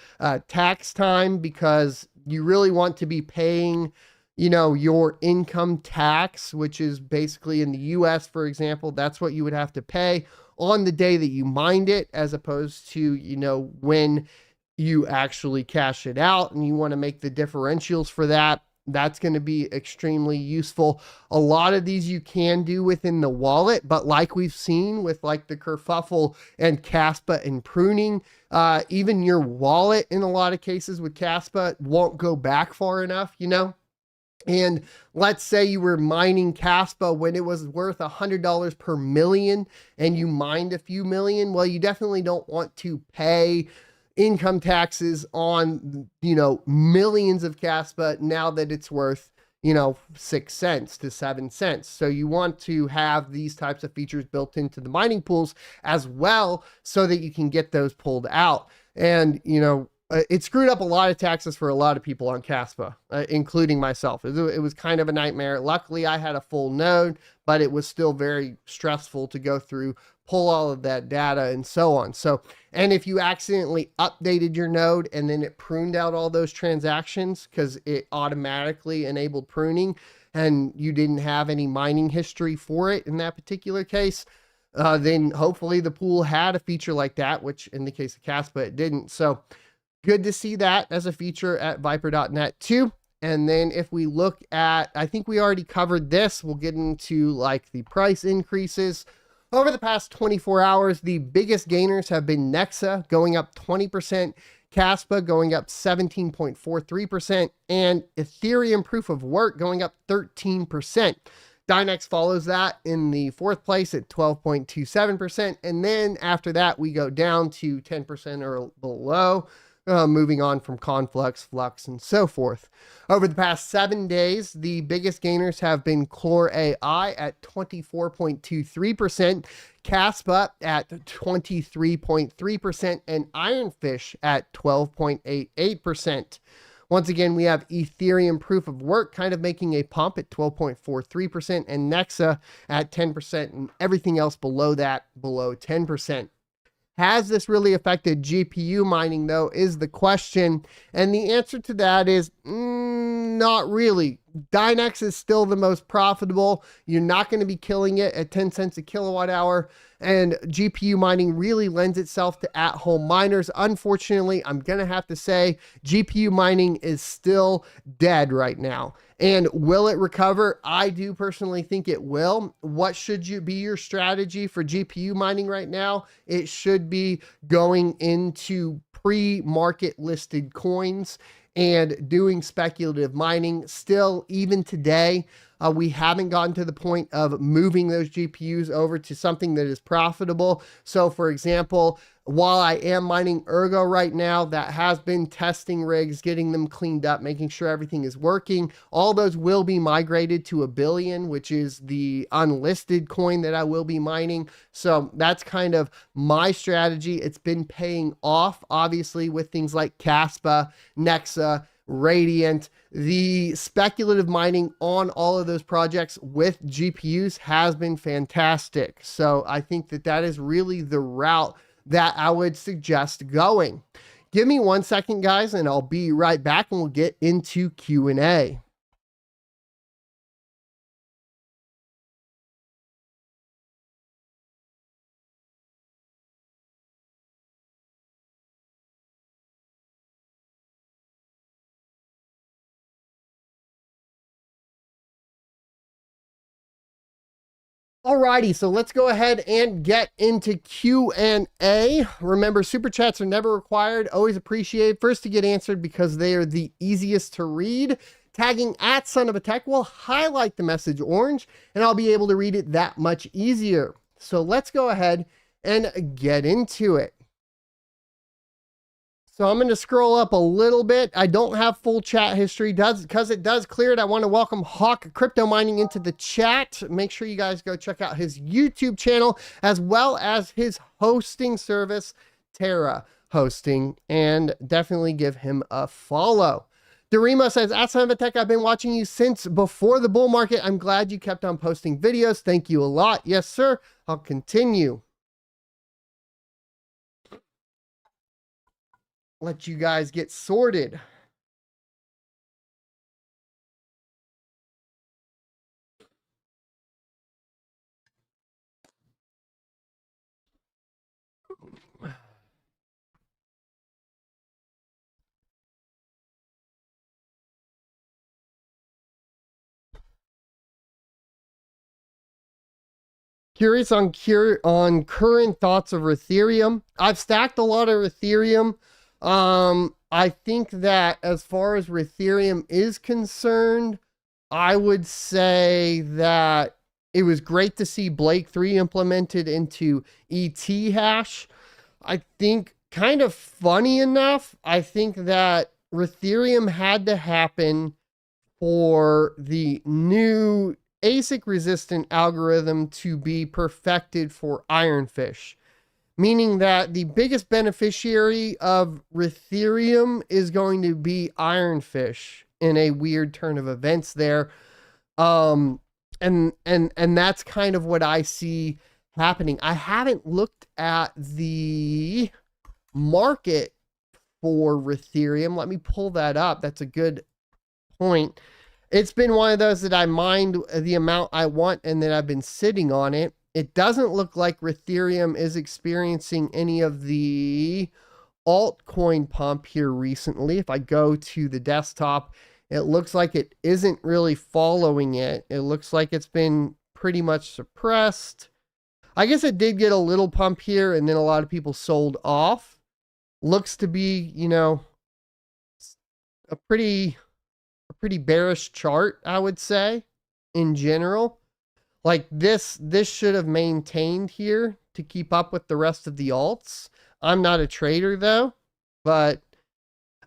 tax time, because you really want to be paying, your income tax, which is basically in the US, for example. That's what you would have to pay on the day that you mined it, as opposed to, when you actually cash it out, and you want to make the differentials for that. That's going to be extremely useful. A lot of these you can do within the wallet, but like we've seen with like the kerfuffle and kaspa and pruning, even your wallet in a lot of cases with kaspa won't go back far enough, And let's say you were mining kaspa when it was worth $100 per million and you mined a few million. Well, you definitely don't want to pay income taxes on, millions of kaspa now that it's worth, 6 cents to 7 cents. So you want to have these types of features built into the mining pools as well, so that you can get those pulled out. And, it screwed up a lot of taxes for a lot of people on kaspa, including myself. It was kind of a nightmare. Luckily, I had a full node, but it was still very stressful to go through, pull all of that data and so on. So, and if you accidentally updated your node and then it pruned out all those transactions because it automatically enabled pruning and you didn't have any mining history for it in that particular case, then hopefully the pool had a feature like that, which in the case of kaspa, it didn't. So good to see that as a feature at Viper.net too. And then if we look at, I think we already covered this, we'll get into like the price increases. Over the past 24 hours, the biggest gainers have been Nexa going up 20%, kaspa going up 17.43%, and Ethereum proof of work going up 13%. Dynex follows that in the fourth place at 12.27%. And then after that, we go down to 10% or below. Moving on from Conflux, Flux, and so forth. Over the past 7 days, the biggest gainers have been Core AI at 24.23%, kaspa at 23.3%, and Ironfish at 12.88%. Once again, we have Ethereum proof of work kind of making a pump at 12.43%, and Nexa at 10%, and everything else below that, below 10%. Has this really affected GPU mining, though, is the question. And the answer to that is not really. Dynex is still the most profitable. You're not going to be killing it at 10 cents a kilowatt hour. And GPU mining really lends itself to at-home miners. Unfortunately, I'm going to have to say GPU mining is still dead right now. And will it recover? I do personally think it will. What should be your strategy for GPU mining right now? It should be going into pre-market listed coins and doing speculative mining. Still, even today, we haven't gotten to the point of moving those GPUs over to something that is profitable. So for example, while I am mining Ergo right now, that has been testing rigs, getting them cleaned up, making sure everything is working. All those will be migrated to a billion, which is the unlisted coin that I will be mining. So that's kind of my strategy. It's been paying off, obviously, with things like kaspa, Nexa, Radiant. The speculative mining on all of those projects with GPUs has been fantastic. So I think that that is really the route that I would suggest going. Give me 1 second, guys, and I'll be right back and we'll get into Q&A. Alrighty, so let's go ahead and get into Q&A. Remember, super chats are never required, always appreciated. First to get answered because they are the easiest to read. Tagging at Son of a Tech will highlight the message orange, and I'll be able to read it that much easier. So let's go ahead and get into it. So I'm going to scroll up a little bit. I don't have full chat history because it does clear it. I want to welcome Hawk Crypto Mining into the chat. Make sure you guys go check out his YouTube channel as well as his hosting service, Terra Hosting, and definitely give him a follow. Dorimo says, at Son of a Tech, I've been watching you since before the bull market. I'm glad you kept on posting videos. Thank you a lot. Yes, sir. I'll continue. Let you guys get sorted. Curious on current thoughts of Ethereum. I've stacked a lot of Ethereum. I think that as far as Ethereum is concerned, I would say that it was great to see Blake 3 implemented into ETH hash. I think kind of funny enough, I think that Ethereum had to happen for the new ASIC resistant algorithm to be perfected for Ironfish. meaning that the biggest beneficiary of Ethereum is going to be Ironfish in a weird turn of events there. And that's kind of what I see happening. I haven't looked at the market for Ethereum. Let me pull that up. That's a good point. It's been one of those that I mined the amount I want and then I've been sitting on it. It doesn't look like Ethereum is experiencing any of the altcoin pump here recently. If I go to the desktop, it looks like it isn't really following it. It looks like it's been pretty much suppressed. I guess it did get a little pump here and then a lot of people sold off. Looks to be, you know, a pretty bearish chart, I would say, in general. Like this should have maintained here to keep up with the rest of the alts. I'm not a trader though, but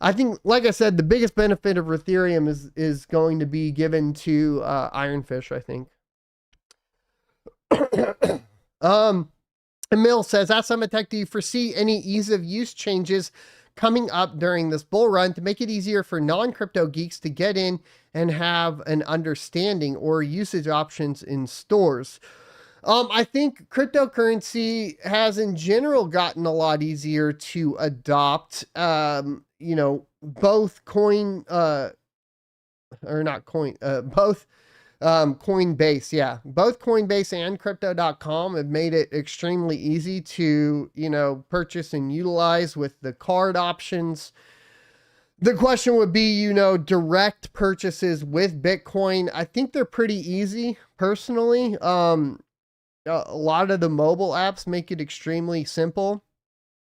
I think, like I said, the biggest benefit of Ethereum is going to be given to Ironfish, I think. Emil says, ask Summit Tech, do you foresee any ease of use changes coming up during this bull run to make it easier for non-crypto geeks to get in and have an understanding or usage options in stores? I think cryptocurrency has in general gotten a lot easier to adopt. You know, both Coinbase, yeah, both Coinbase and crypto.com have made it extremely easy to, you know, purchase and utilize with the card options. The question would be, you know, direct purchases with Bitcoin. I think they're pretty easy personally. A lot of the mobile apps make it extremely simple.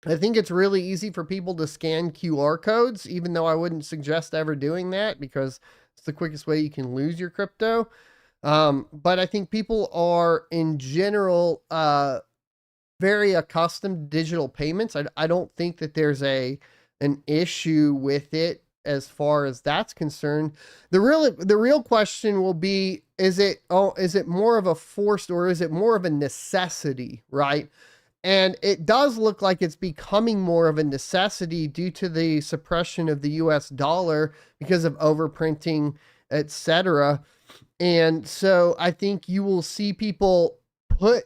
I think it's really easy for people to scan QR codes, even though I wouldn't suggest ever doing that because it's the quickest way you can lose your crypto. But I think people are in general very accustomed to digital payments. I don't think that there's an issue with it as far as that's concerned. The real question will be, is it more of a forced or is it more of a necessity, right? And it does look like it's becoming more of a necessity due to the suppression of the US dollar because of overprinting, etc. And so I think you will see people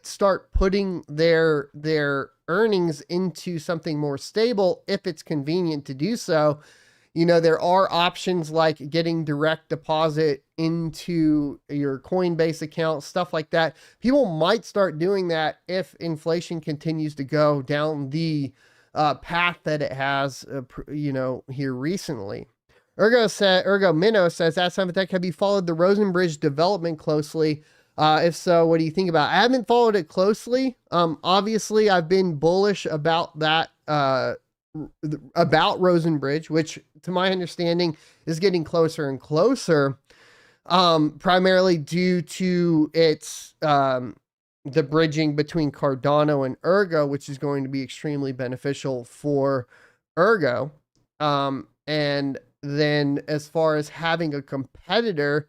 start putting their earnings into something more stable if it's convenient to do so. You know, there are options like getting direct deposit into your Coinbase account, stuff like that. People might start doing that if inflation continues to go down the path that it has, you know, here recently. Ergo Minnow says, "Ask Simon Tech, have you followed the Rosenbridge development closely? If so, what do you think about it?" I haven't followed it closely. Obviously, I've been bullish about that, about Rosenbridge, which to my understanding is getting closer and closer, primarily due to its the bridging between Cardano and Ergo, which is going to be extremely beneficial for Ergo. And then as far as having a competitor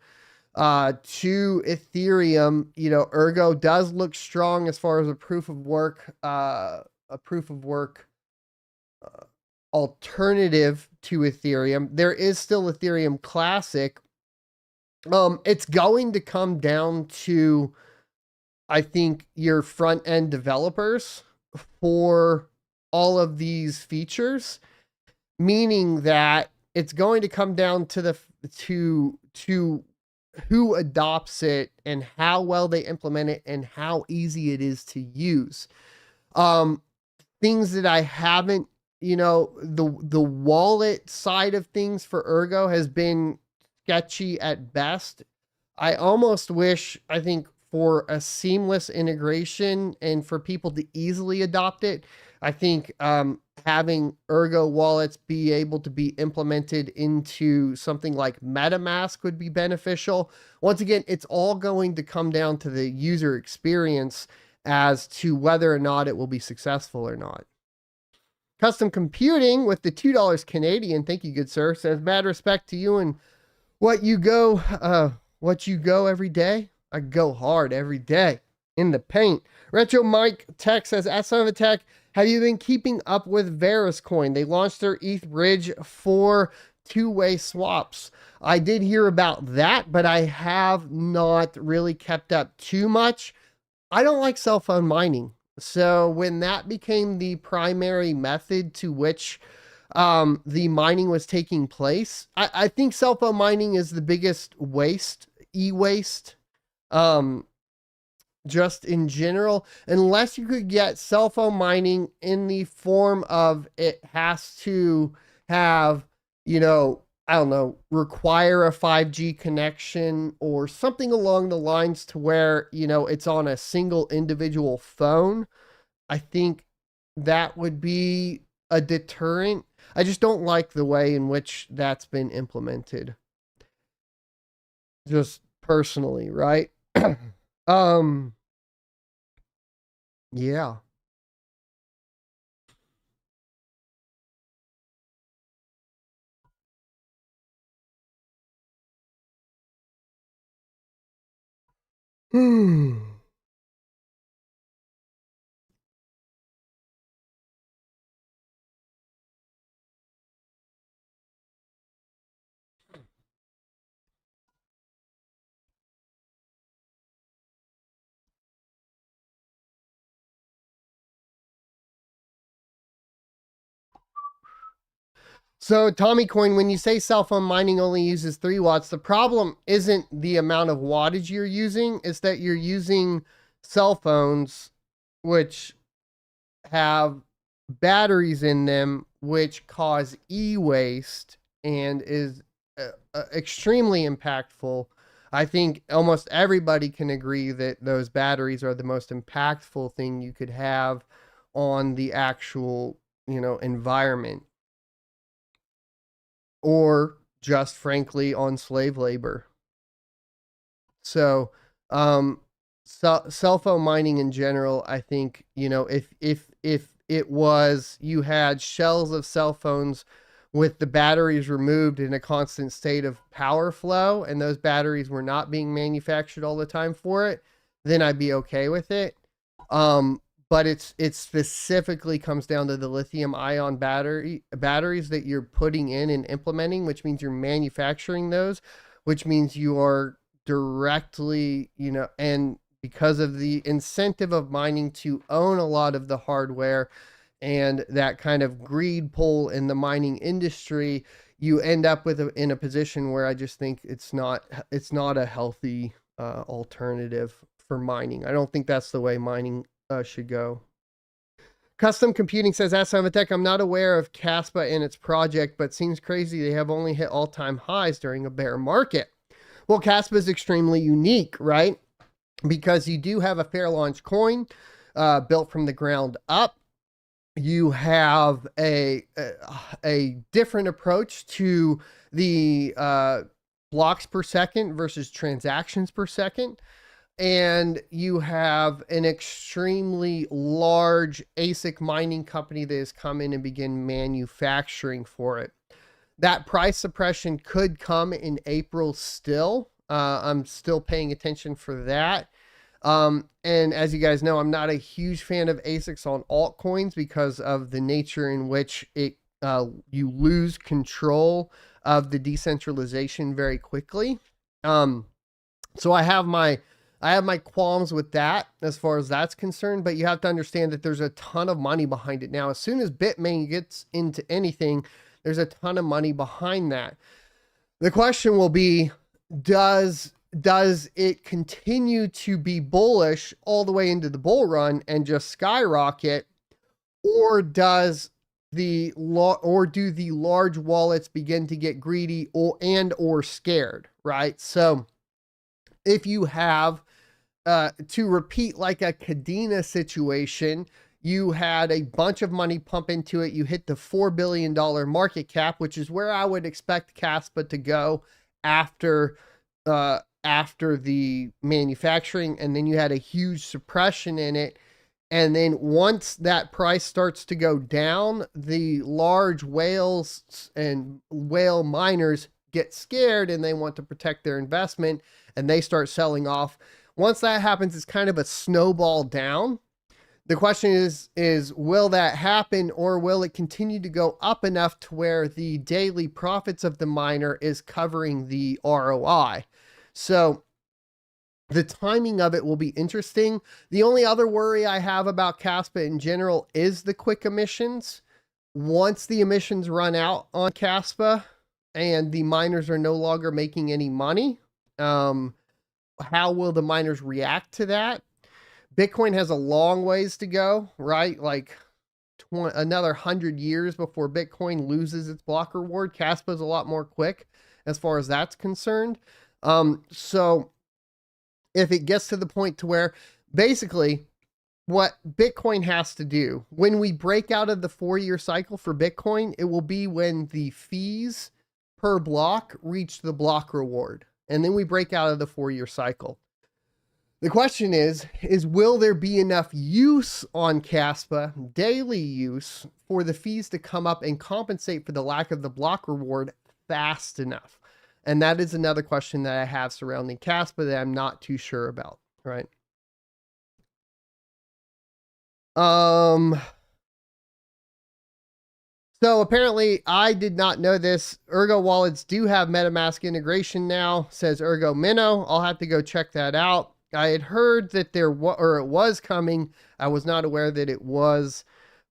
to Ethereum, you know, Ergo does look strong as far as a proof of work alternative to Ethereum. There is still Ethereum Classic. It's going to come down to, I think, your front end developers for all of these features, meaning that it's going to come down to to who adopts it and how well they implement it and how easy it is to use. Things that I haven't, you know, the wallet side of things for Ergo has been sketchy at best. I almost wish, I think, for a seamless integration and for people to easily adopt it, I think having Ergo wallets be able to be implemented into something like MetaMask would be beneficial. Once again, it's all going to come down to the user experience as to whether or not it will be successful or not. Custom Computing with the $2 Canadian, thank you, good sir, says, "Mad respect to you and what you go every day. I go hard every day." in the paint. Retro Mike Tech says, at Son of a Tech, have you been keeping up with Coin? They launched their ETH bridge for two-way swaps. I did hear about that, but I have not really kept up too much. I don't like cell phone mining. So when that became the primary method to which the mining was taking place, I think cell phone mining is the biggest waste, e-waste, just in general, unless you could get cell phone mining in the form of it has to have, you know, I don't know, require a 5G connection or something along the lines to where, you know, it's on a single individual phone. I think that would be a deterrent. I just don't like the way in which that's been implemented. Just personally, right? Yeah. So Tommy Coin, when you say cell phone mining only uses 3 watts, the problem isn't the amount of wattage you're using, it's that you're using cell phones which have batteries in them which cause e-waste and is extremely impactful. I think almost everybody can agree that those batteries are the most impactful thing you could have on the actual, you know, environment, or just frankly on slave labor. So, cell phone mining in general, I think, you know, if it was, you had shells of cell phones with the batteries removed in a constant state of power flow, and those batteries were not being manufactured all the time for it, then I'd be okay with it. But it specifically comes down to the lithium ion batteries that you're putting in and implementing, which means you're manufacturing those, which means you are directly, you know, and because of the incentive of mining to own a lot of the hardware and that kind of greed pull in the mining industry, you end up with in a position where I just think it's not a healthy alternative for mining. I don't think that's the way mining should go. Custom Computing says, as Son of a Tech, I'm not aware of kaspa and its project, but seems crazy they have only hit all-time highs during a bear market. Well, kaspa is extremely unique, right? Because you do have a fair launch coin built from the ground up. You have a different approach to the blocks per second versus transactions per second. And you have an extremely large ASIC mining company that has come in and begin manufacturing for it. That price suppression could come in April still. I'm still paying attention for that. And as you guys know, I'm not a huge fan of ASICs on altcoins because of the nature in which it you lose control of the decentralization very quickly. So I have my qualms with that as far as that's concerned, but you have to understand that there's a ton of money behind it now. As soon as Bitmain gets into anything, there's a ton of money behind that. The question will be, does it continue to be bullish all the way into the bull run and just skyrocket, or do the large wallets begin to get greedy or scared, right? So if you have to repeat like a Kadena situation, you had a bunch of money pump into it. You hit the $4 billion market cap, which is where I would expect kaspa to go after the manufacturing. And then you had a huge suppression in it. And then once that price starts to go down, the large whales and whale miners get scared and they want to protect their investment and they start selling off. Once that happens, it's kind of a snowball down. The question is will that happen, or will it continue to go up enough to where the daily profits of the miner is covering the ROI? So the timing of it will be interesting. The only other worry I have about kaspa in general is the quick emissions. Once the emissions run out on kaspa and the miners are no longer making any money, how will the miners react to that? Bitcoin has a long ways to go, right? Like another 100 years before Bitcoin loses its block reward. Kaspa is a lot more quick as far as that's concerned. So if it gets to the point to where basically what Bitcoin has to do when we break out of the 4-year cycle for Bitcoin, it will be when the fees per block reach the block reward. And then we break out of the 4-year cycle. The question is will there be enough use on kaspa, daily use, for the fees to come up and compensate for the lack of the block reward fast enough? And that is another question that I have surrounding kaspa that I'm not too sure about, right? So apparently I did not know this. Ergo wallets do have MetaMask integration now, says Ergo Minnow. I'll have to go check that out. I had heard that it was coming. I was not aware that it was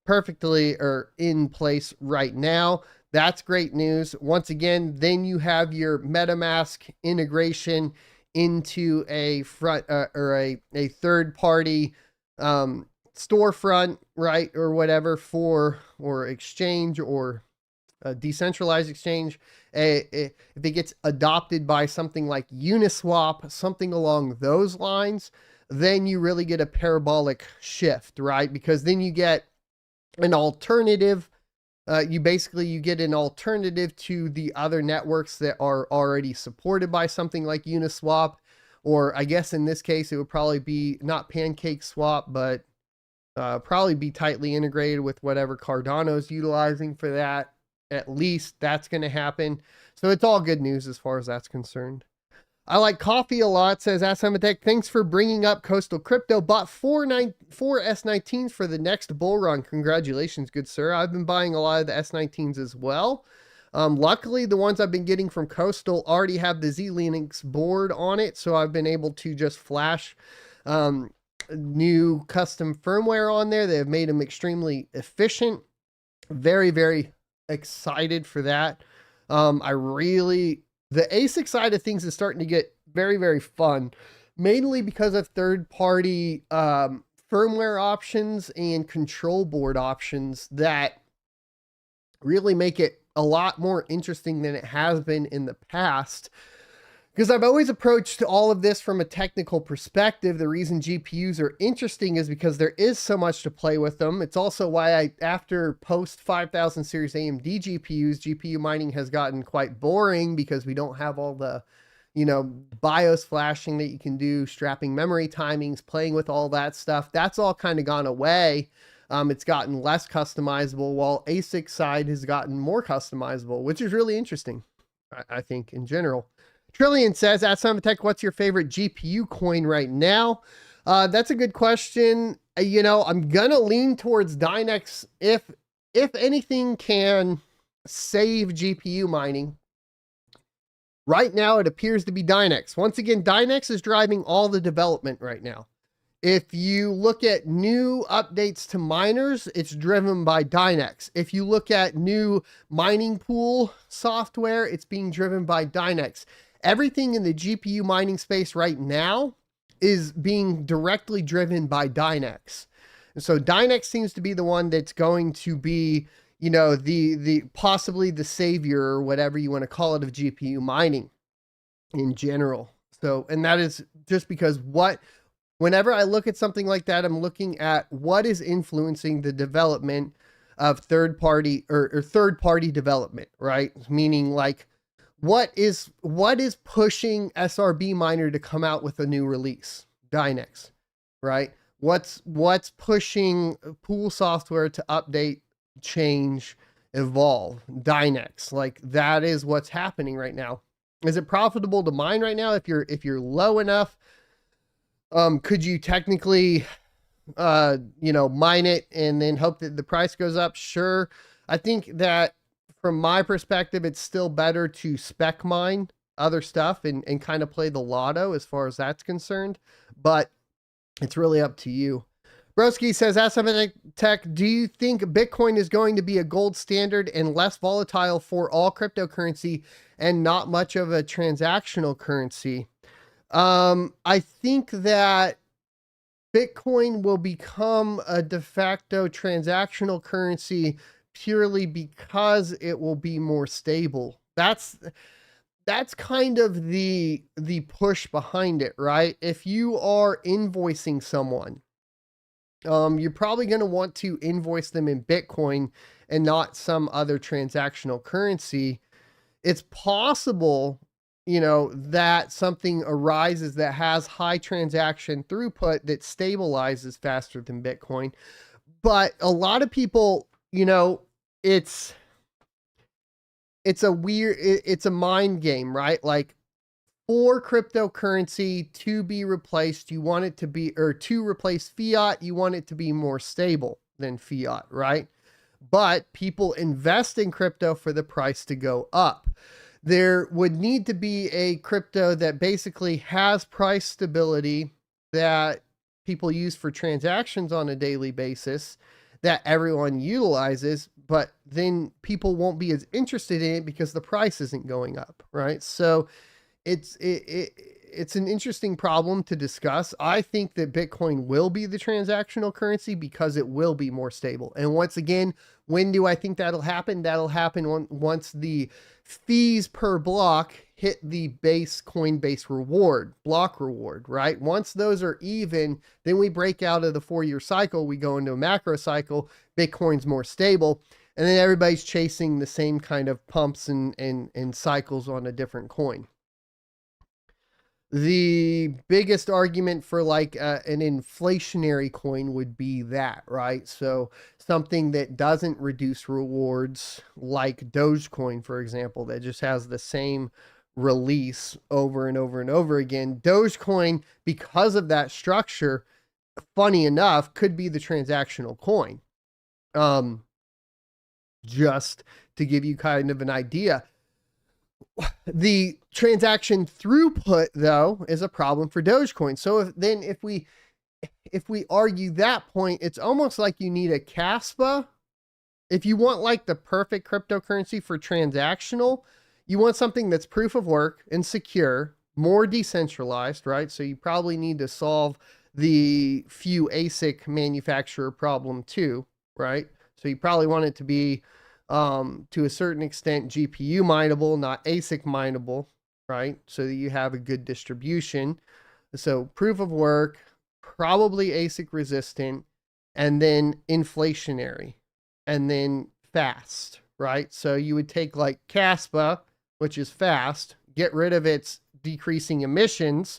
perfectly or in place right now. That's great news. Once again, then you have your MetaMask integration into a front or a third party storefront, right, or whatever or exchange or a decentralized exchange. If it gets adopted by something like Uniswap, something along those lines, then you really get a parabolic shift, right? Because then you get an alternative. You get an alternative to the other networks that are already supported by something like Uniswap, or I guess in this case, it would probably be not PancakeSwap, but probably be tightly integrated with whatever Cardano's utilizing for that. At least that's going to happen. So it's all good news as far as that's concerned. I like coffee a lot, says Asamatech. Thanks for bringing up Coastal Crypto. Bought four S19s for the next bull run. Congratulations, good sir. I've been buying a lot of the S19s as well. Luckily, the ones I've been getting from Coastal already have the Z-Linux board on it, so I've been able to just flash new custom firmware on there. They have made them extremely efficient. Very, very excited for that. The ASIC side of things is starting to get very, very fun, mainly because of third-party firmware options and control board options that really make it a lot more interesting than it has been in the past. Because I've always approached all of this from a technical perspective. The reason GPUs are interesting is because there is so much to play with them. It's also why after post 5000 series AMD GPUs, GPU mining has gotten quite boring because we don't have all the, BIOS flashing that you can do, strapping memory timings, playing with all that stuff. That's all kind of gone away. It's gotten less customizable, while ASIC side has gotten more customizable, which is really interesting, I think, in general. Trillion says, at Summit, what's your favorite GPU coin right now? That's a good question. I'm going to lean towards Dynex. If anything can save GPU mining, right now it appears to be Dynex. Once again, Dynex is driving all the development right now. If you look at new updates to miners, it's driven by Dynex. If you look at new mining pool software, it's being driven by Dynex. Everything in the GPU mining space right now is being directly driven by Dynex. And so Dynex seems to be the one that's going to be, the possibly the savior or whatever you want to call it of GPU mining in general. So, and that is just because whenever I look at something like that, I'm looking at what is influencing the development of third-party development, right? Meaning like, what is pushing SRB Miner to come out with a new release? Dynex, right? What's pushing pool software to update, change, evolve? Dynex. Like, that is what's happening right now. Is it profitable to mine right now? If you're low enough, Could you technically, mine it and then hope that the price goes up? Sure. I think that from my perspective, it's still better to spec mine other stuff and kind of play the lotto as far as that's concerned, but it's really up to you. Broski says, Ask Tech, do you think Bitcoin is going to be a gold standard and less volatile for all cryptocurrency and not much of a transactional currency? I think that Bitcoin will become a de facto transactional currency purely because it will be more stable. That's kind of the push behind it, right? If you are invoicing someone, you're probably going to want to invoice them in Bitcoin and not some other transactional currency. It's possible, that something arises that has high transaction throughput that stabilizes faster than Bitcoin. But a lot of people, it's a mind game, right? Like, for cryptocurrency to be replaced, you want it to be, or to replace fiat, you want it to be more stable than fiat, right? But people invest in crypto for the price to go up. There would need to be a crypto that basically has price stability that people use for transactions on a daily basis that everyone utilizes, but then people won't be as interested in it because the price isn't going up, right? So it's an interesting problem to discuss. I think that Bitcoin will be the transactional currency because it will be more stable. And once again, when do I think that'll happen? That'll happen once the fees per block hit the base Coinbase block reward, right? Once those are even, then we break out of the 4-year cycle. We go into a macro cycle. Bitcoin's more stable. And then everybody's chasing the same kind of pumps and cycles on a different coin. The biggest argument for like an inflationary coin would be that, right? So something that doesn't reduce rewards, like Dogecoin, for example, that just has the same release over and over and over again. Dogecoin, because of that structure, funny enough, could be the transactional coin. Just to give you kind of an idea. The transaction throughput, though, is a problem for Dogecoin. So if we argue that point, it's almost like you need a kaspa. If you want like the perfect cryptocurrency for transactional, you want something that's proof of work and secure, more decentralized, right? So you probably need to solve the few ASIC manufacturer problem too, right? So you probably want it to be to a certain extent GPU mineable, not ASIC mineable, right? So that you have a good distribution. So proof of work, probably ASIC resistant, and then inflationary, and then fast, right? So you would take like kaspa, which is fast, get rid of its decreasing emissions,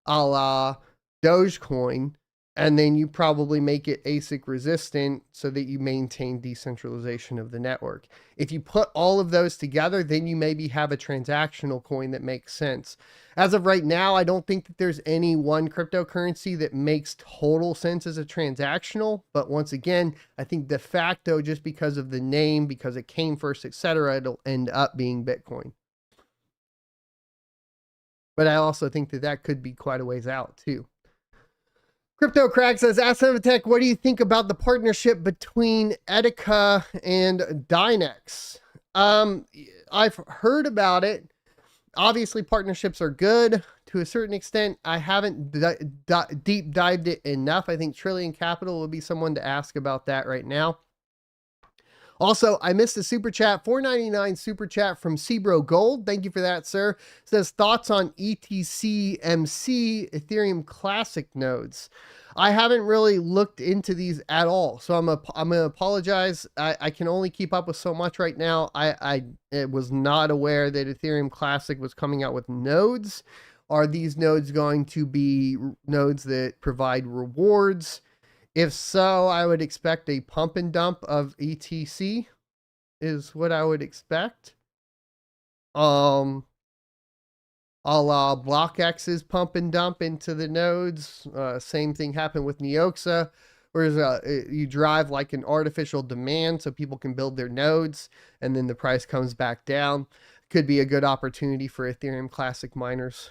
a la Dogecoin, and then you probably make it ASIC resistant so that you maintain decentralization of the network. If you put all of those together, then you maybe have a transactional coin that makes sense. As of right now, I don't think that there's any one cryptocurrency that makes total sense as a transactional. But once again, I think de facto, just because of the name, because it came first, etc., it'll end up being Bitcoin. But I also think that that could be quite a ways out too. Crypto Crack says, Ask Tech, what do you think about the partnership between Etica and Dynex? I've heard about it. Obviously, partnerships are good to a certain extent. I haven't deep dived it enough. I think Trillion Capital will be someone to ask about that right now. Also, I missed a super chat, $4.99 super chat from Cbro Gold. Thank you for that, sir. It says, thoughts on ETC MC Ethereum Classic nodes. I haven't really looked into these at all, so I'm going to apologize. I can only keep up with so much right now. I was not aware that Ethereum Classic was coming out with nodes. Are these nodes going to be nodes that provide rewards? If so, I would expect a pump and dump of ETC is what I would expect. a la BlockX's pump and dump into the nodes. Same thing happened with Neoxa, whereas you drive like an artificial demand so people can build their nodes, and then the price comes back down. Could be a good opportunity for Ethereum Classic miners.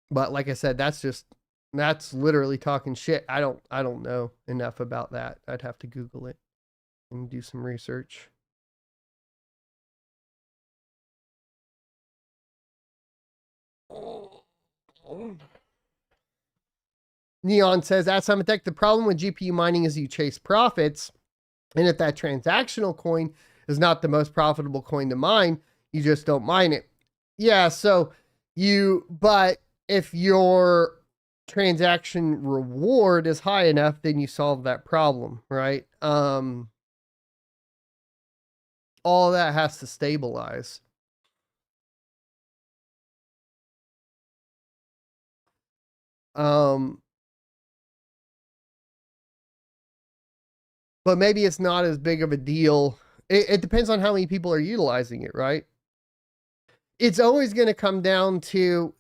But like I said, that's literally talking shit. I don't know enough about that. I'd have to Google it and do some research. Neon says, at Summitech, the problem with GPU mining is you chase profits. And if that transactional coin is not the most profitable coin to mine, you just don't mine it. Yeah, so but if your transaction reward is high enough, then you solve that problem, right? All that has to stabilize. But maybe it's not as big of a deal. It depends on how many people are utilizing it, right? It's always going to come down to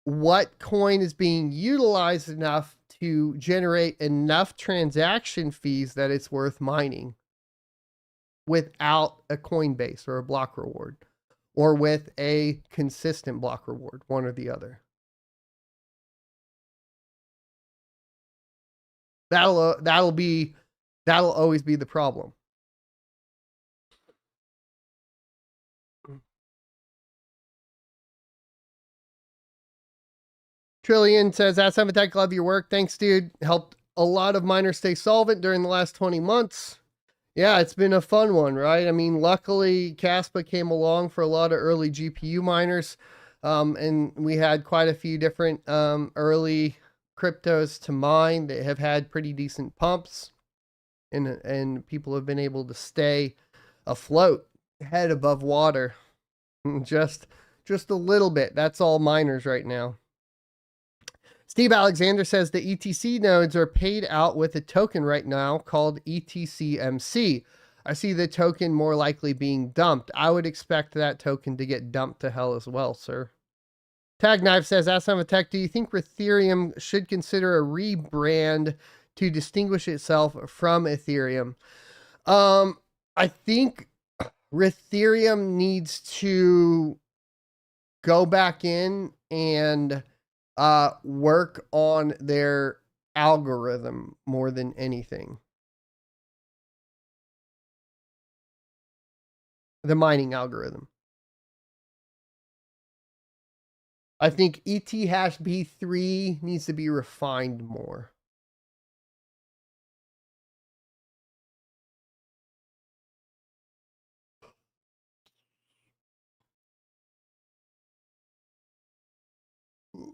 what coin is being utilized enough to generate enough transaction fees that it's worth mining without a Coinbase or a block reward, or with a consistent block reward, one or the other. That'll always be the problem. Trillion says, that's Tech, love your work. Thanks, dude. Helped a lot of miners stay solvent during the last 20 months. Yeah, it's been a fun one, right? I mean, luckily, kaspa came along for a lot of early GPU miners. And we had quite a few different early cryptos to mine that have had pretty decent pumps. And people have been able to stay afloat, head above water. Just a little bit. That's all miners right now. Steve Alexander says the ETC nodes are paid out with a token right now called ETCMC. I see the token more likely being dumped. I would expect that token to get dumped to hell as well, sir. Tag Knife says, Ask Tech, do you think Ethereum should consider a rebrand to distinguish itself from Ethereum? I think Ethereum needs to go back in and work on their algorithm more than anything. The mining algorithm. I think ETH B3 needs to be refined more.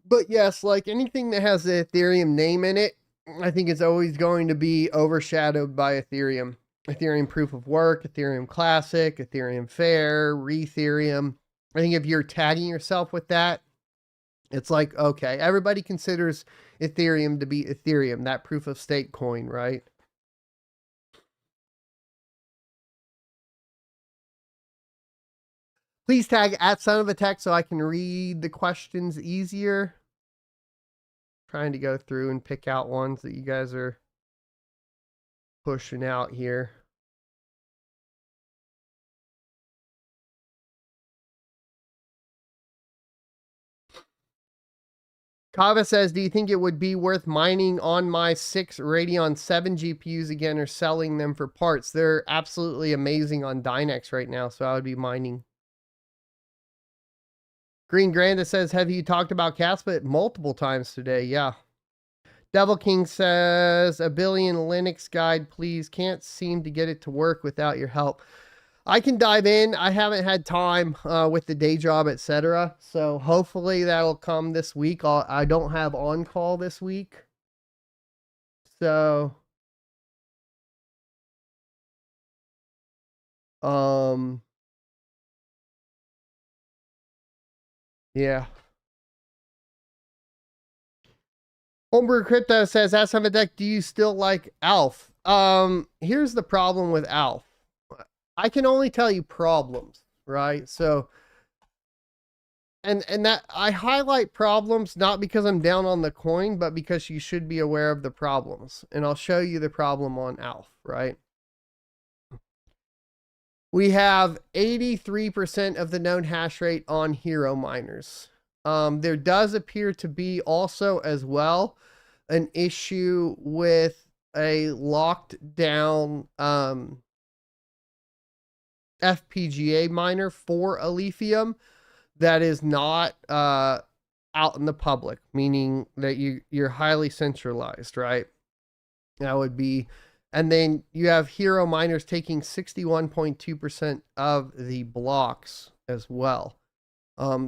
But yes, like anything that has the Ethereum name in it, I think it's always going to be overshadowed by Ethereum. Ethereum Proof of Work, Ethereum Classic, Ethereum Fair, Ethereum. I think if you're tagging yourself with that, it's like, okay, everybody considers Ethereum to be Ethereum, that proof of stake coin, right? Please tag at Son of a Tech so I can read the questions easier. Trying to go through and pick out ones that you guys are pushing out here. Kava says, do you think it would be worth mining on my 6 Radeon 7 GPUs again or selling them for parts? They're absolutely amazing on Dynex right now, so I would be mining. Green Granda says, have you talked about kaspa multiple times today? Yeah. Devil King says, a billion Linux guide, please. Can't seem to get it to work without your help. I can dive in. I haven't had time with the day job, etc. So hopefully that'll come this week. I don't have on call this week. So, yeah. Homebrew Crypto says, Ask Deck, do you still like Alf? Here's the problem with Alf. I can only tell you problems, right? So, and that I highlight problems not because I'm down on the coin, but because you should be aware of the problems. And I'll show you the problem on ALF, right? We have 83% of the known hash rate on hero miners. There does appear to be also as well an issue with a locked down FPGA miner for Alephium that is not out in the public, meaning that you're highly centralized, right? That would be, and then you have hero miners taking 61.2% of the blocks as well.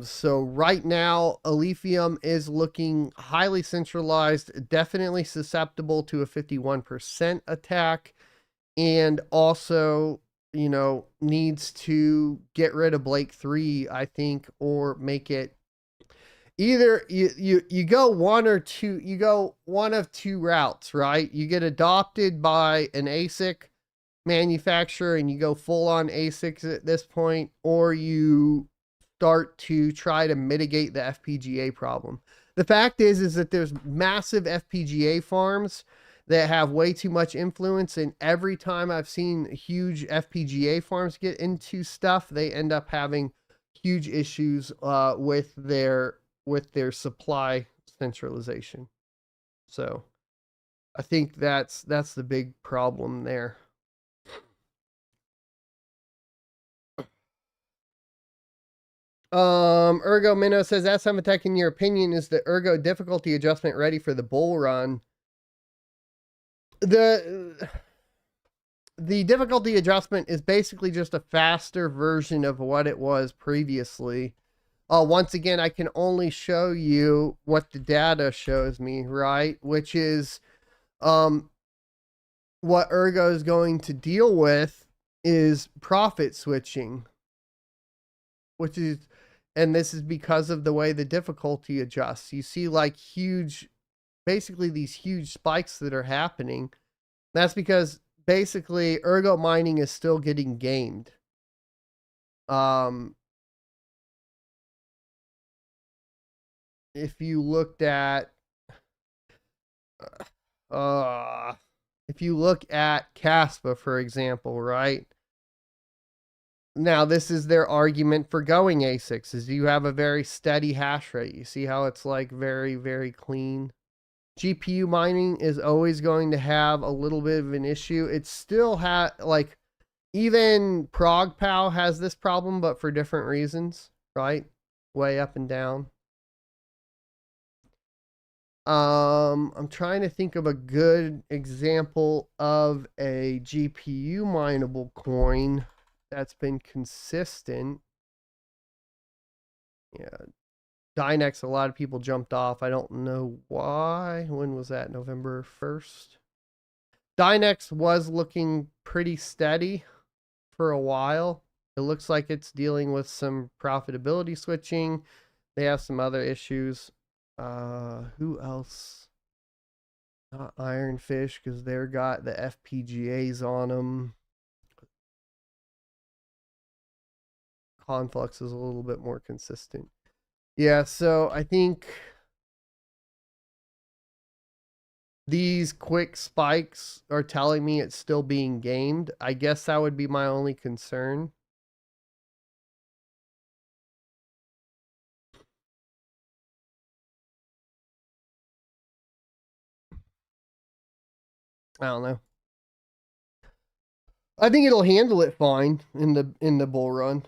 So right now, Alephium is looking highly centralized, definitely susceptible to a 51% attack, and also, you know, needs to get rid of Blake 3, I think, or make it either you go one or two, you go one of two routes, right? You get adopted by an ASIC manufacturer and you go full on ASICs at this point, or you start to try to mitigate the FPGA problem. The fact is that there's massive FPGA farms that have way too much influence, and every time I've seen huge FPGA farms get into stuff, they end up having huge issues with their supply centralization. So I think that's the big problem there. Ergo Minnow says, "That's Tech, in your opinion, is the Ergo difficulty adjustment ready for the bull run?" The difficulty adjustment is basically just a faster version of what it was previously. Once again, I can only show you what the data shows me, right? Which is what Ergo is going to deal with is profit switching, which is, and this is because of the way the difficulty adjusts. You see like huge, basically these huge spikes that are happening. That's because basically Ergo mining is still getting gamed. If you looked at if you look at kaspa, for example, right? Now, this is their argument for going ASICs, is you have a very steady hash rate. You see how it's like very, very clean. GPU mining is always going to have a little bit of an issue. It still like, even ProgPow has this problem, but for different reasons, right? Way up and down. I'm trying to think of a good example of a GPU mineable coin that's been consistent. Yeah, Dynex, a lot of people jumped off. I don't know why. When was that? November 1st? Dynex was looking pretty steady for a while. It looks like it's dealing with some profitability switching. They have some other issues. Who else? Not Ironfish, because they're got the FPGAs on them. Conflux is a little bit more consistent. Yeah, so I think these quick spikes are telling me it's still being gamed. I guess that would be my only concern. I don't know. I think it'll handle it fine in the bull run.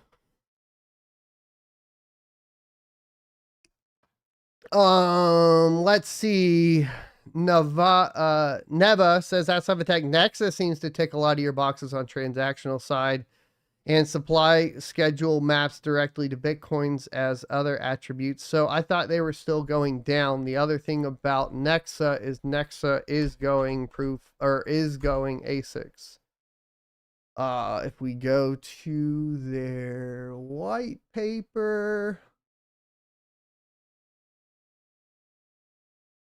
Let's see. Neva says, that's Tech. Nexus seems to tick a lot of your boxes on transactional side, and supply schedule maps directly to Bitcoins as other attributes. So I thought they were still going down. The other thing about Nexa is going ASICs. If we go to their white paper,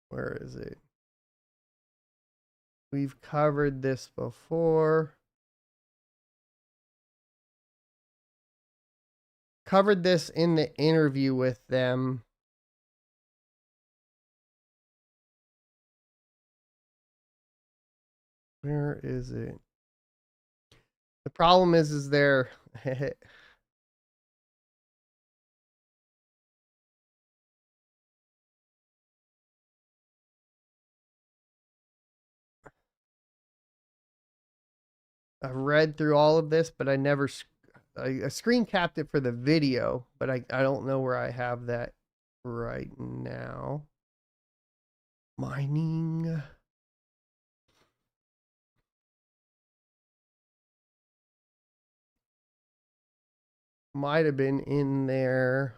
where is it? We've covered this before. covered this in the interview with them. Where is it? The problem is they're I read through all of this, but I never I screen capped it for the video, but I don't know where I have that right now. Mining. Might have been in there.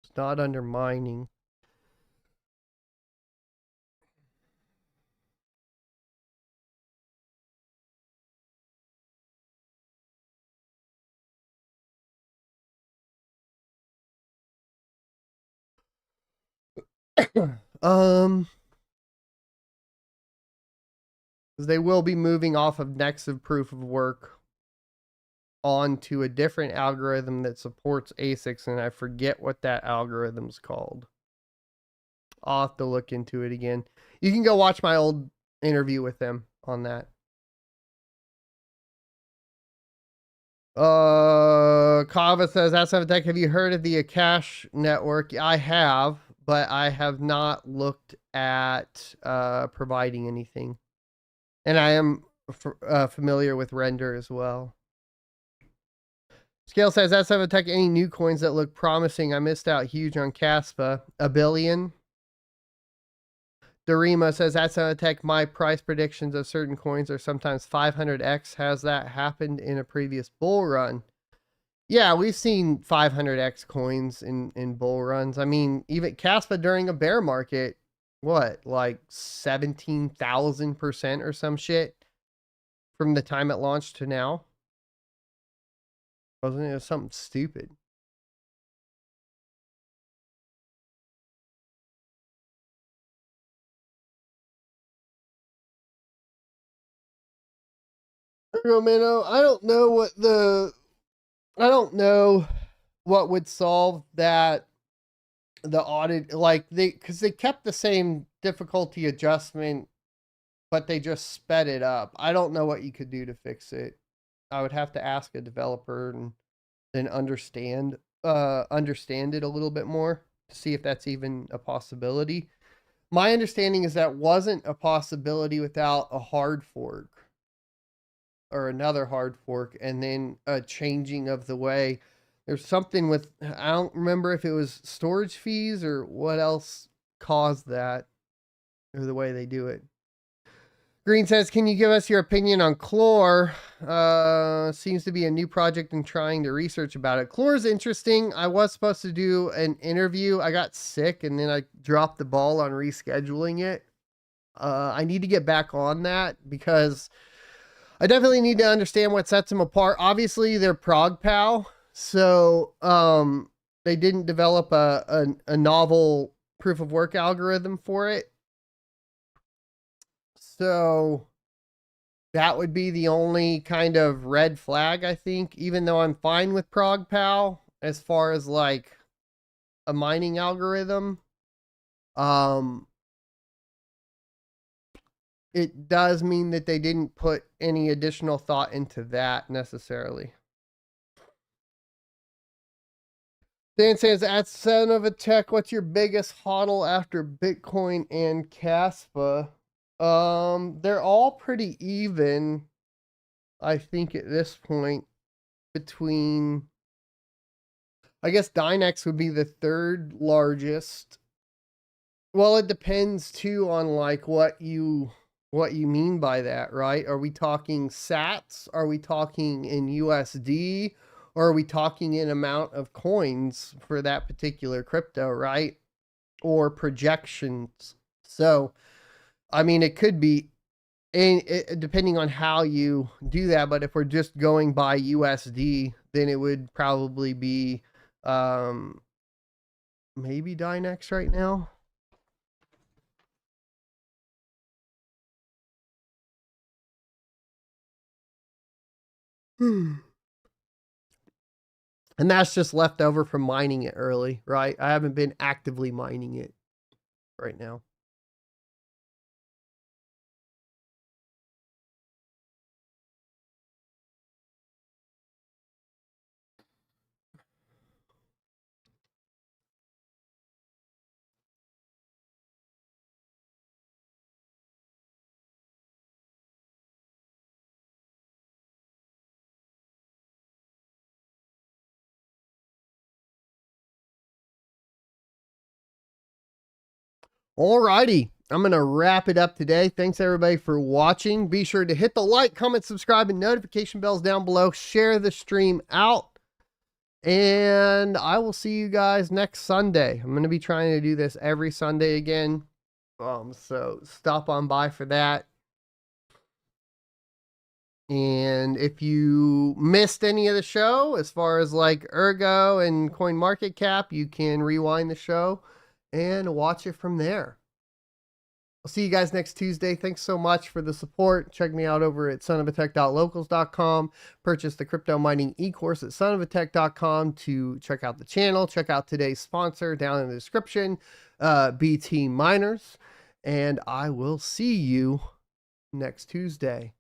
It's not under mining. They will be moving off of Nexus proof of work onto a different algorithm that supports ASICs, and I forget what that algorithm's called. I'll have to look into it again. You can go watch my old interview with them on that. Kava says, Tech, have you heard of the KAS network? I have, but I have not looked at providing anything. And I am familiar with Render as well. Scale says, Tech, any new coins that look promising? I missed out huge on kaspa. A billion. Dorima says, Tech, my price predictions of certain coins are sometimes 500x. Has that happened in a previous bull run? Yeah, we've seen 500x coins in bull runs. I mean, even kaspa during a bear market, what, like 17,000% or some shit from the time it launched to now? Wasn't it something stupid? Romano, I don't know what would solve that, the audit, like because they kept the same difficulty adjustment, but they just sped it up. I don't know what you could do to fix it. I would have to ask a developer and then understand it a little bit more to see if that's even a possibility. My understanding is that wasn't a possibility without a hard fork or another hard fork, and then a changing of the way. There's something with, I don't remember if it was storage fees or what else caused that, or the way they do it. Green says, can you give us your opinion on Chlor? Seems to be a new project and trying to research about it. Chlor is interesting. I was supposed to do an interview. I got sick and then I dropped the ball on rescheduling it. I need to get back on that because I definitely need to understand what sets them apart. Obviously, they're ProgPow, so they didn't develop a novel proof of work algorithm for it. So that would be the only kind of red flag, I think, even though I'm fine with ProgPow as far as like a mining algorithm. It does mean that they didn't put any additional thought into that necessarily. Dan says, at Son of a Tech, what's your biggest hodl after Bitcoin and kaspa? They're all pretty even, I think, at this point, between, I guess Dynex would be the third largest. Well, it depends too on like what you mean by that, right? Are we talking sats? Are we talking in USD? Or are we talking in amount of coins for that particular crypto, right? Or projections. So, I mean, it could be, depending on how you do that, but if we're just going by USD, then it would probably be maybe Dynex right now. And that's just left over from mining it early, right? I haven't been actively mining it right now. Alrighty, I'm going to wrap it up today. Thanks everybody for watching. Be sure to hit the like, comment, subscribe, and notification bells down below. Share the stream out. And I will see you guys next Sunday. I'm going to be trying to do this every Sunday again. So stop on by for that. And if you missed any of the show, as far as like Ergo and CoinMarketCap, you can rewind the show and watch it from there. I'll see you guys next Tuesday. Thanks so much for the support. Check me out over at sonofatech.locals.com. Purchase the crypto mining e-course at sonofatech.com to check out the channel. Check out today's sponsor down in the description, BT Miners. And I will see you next Tuesday.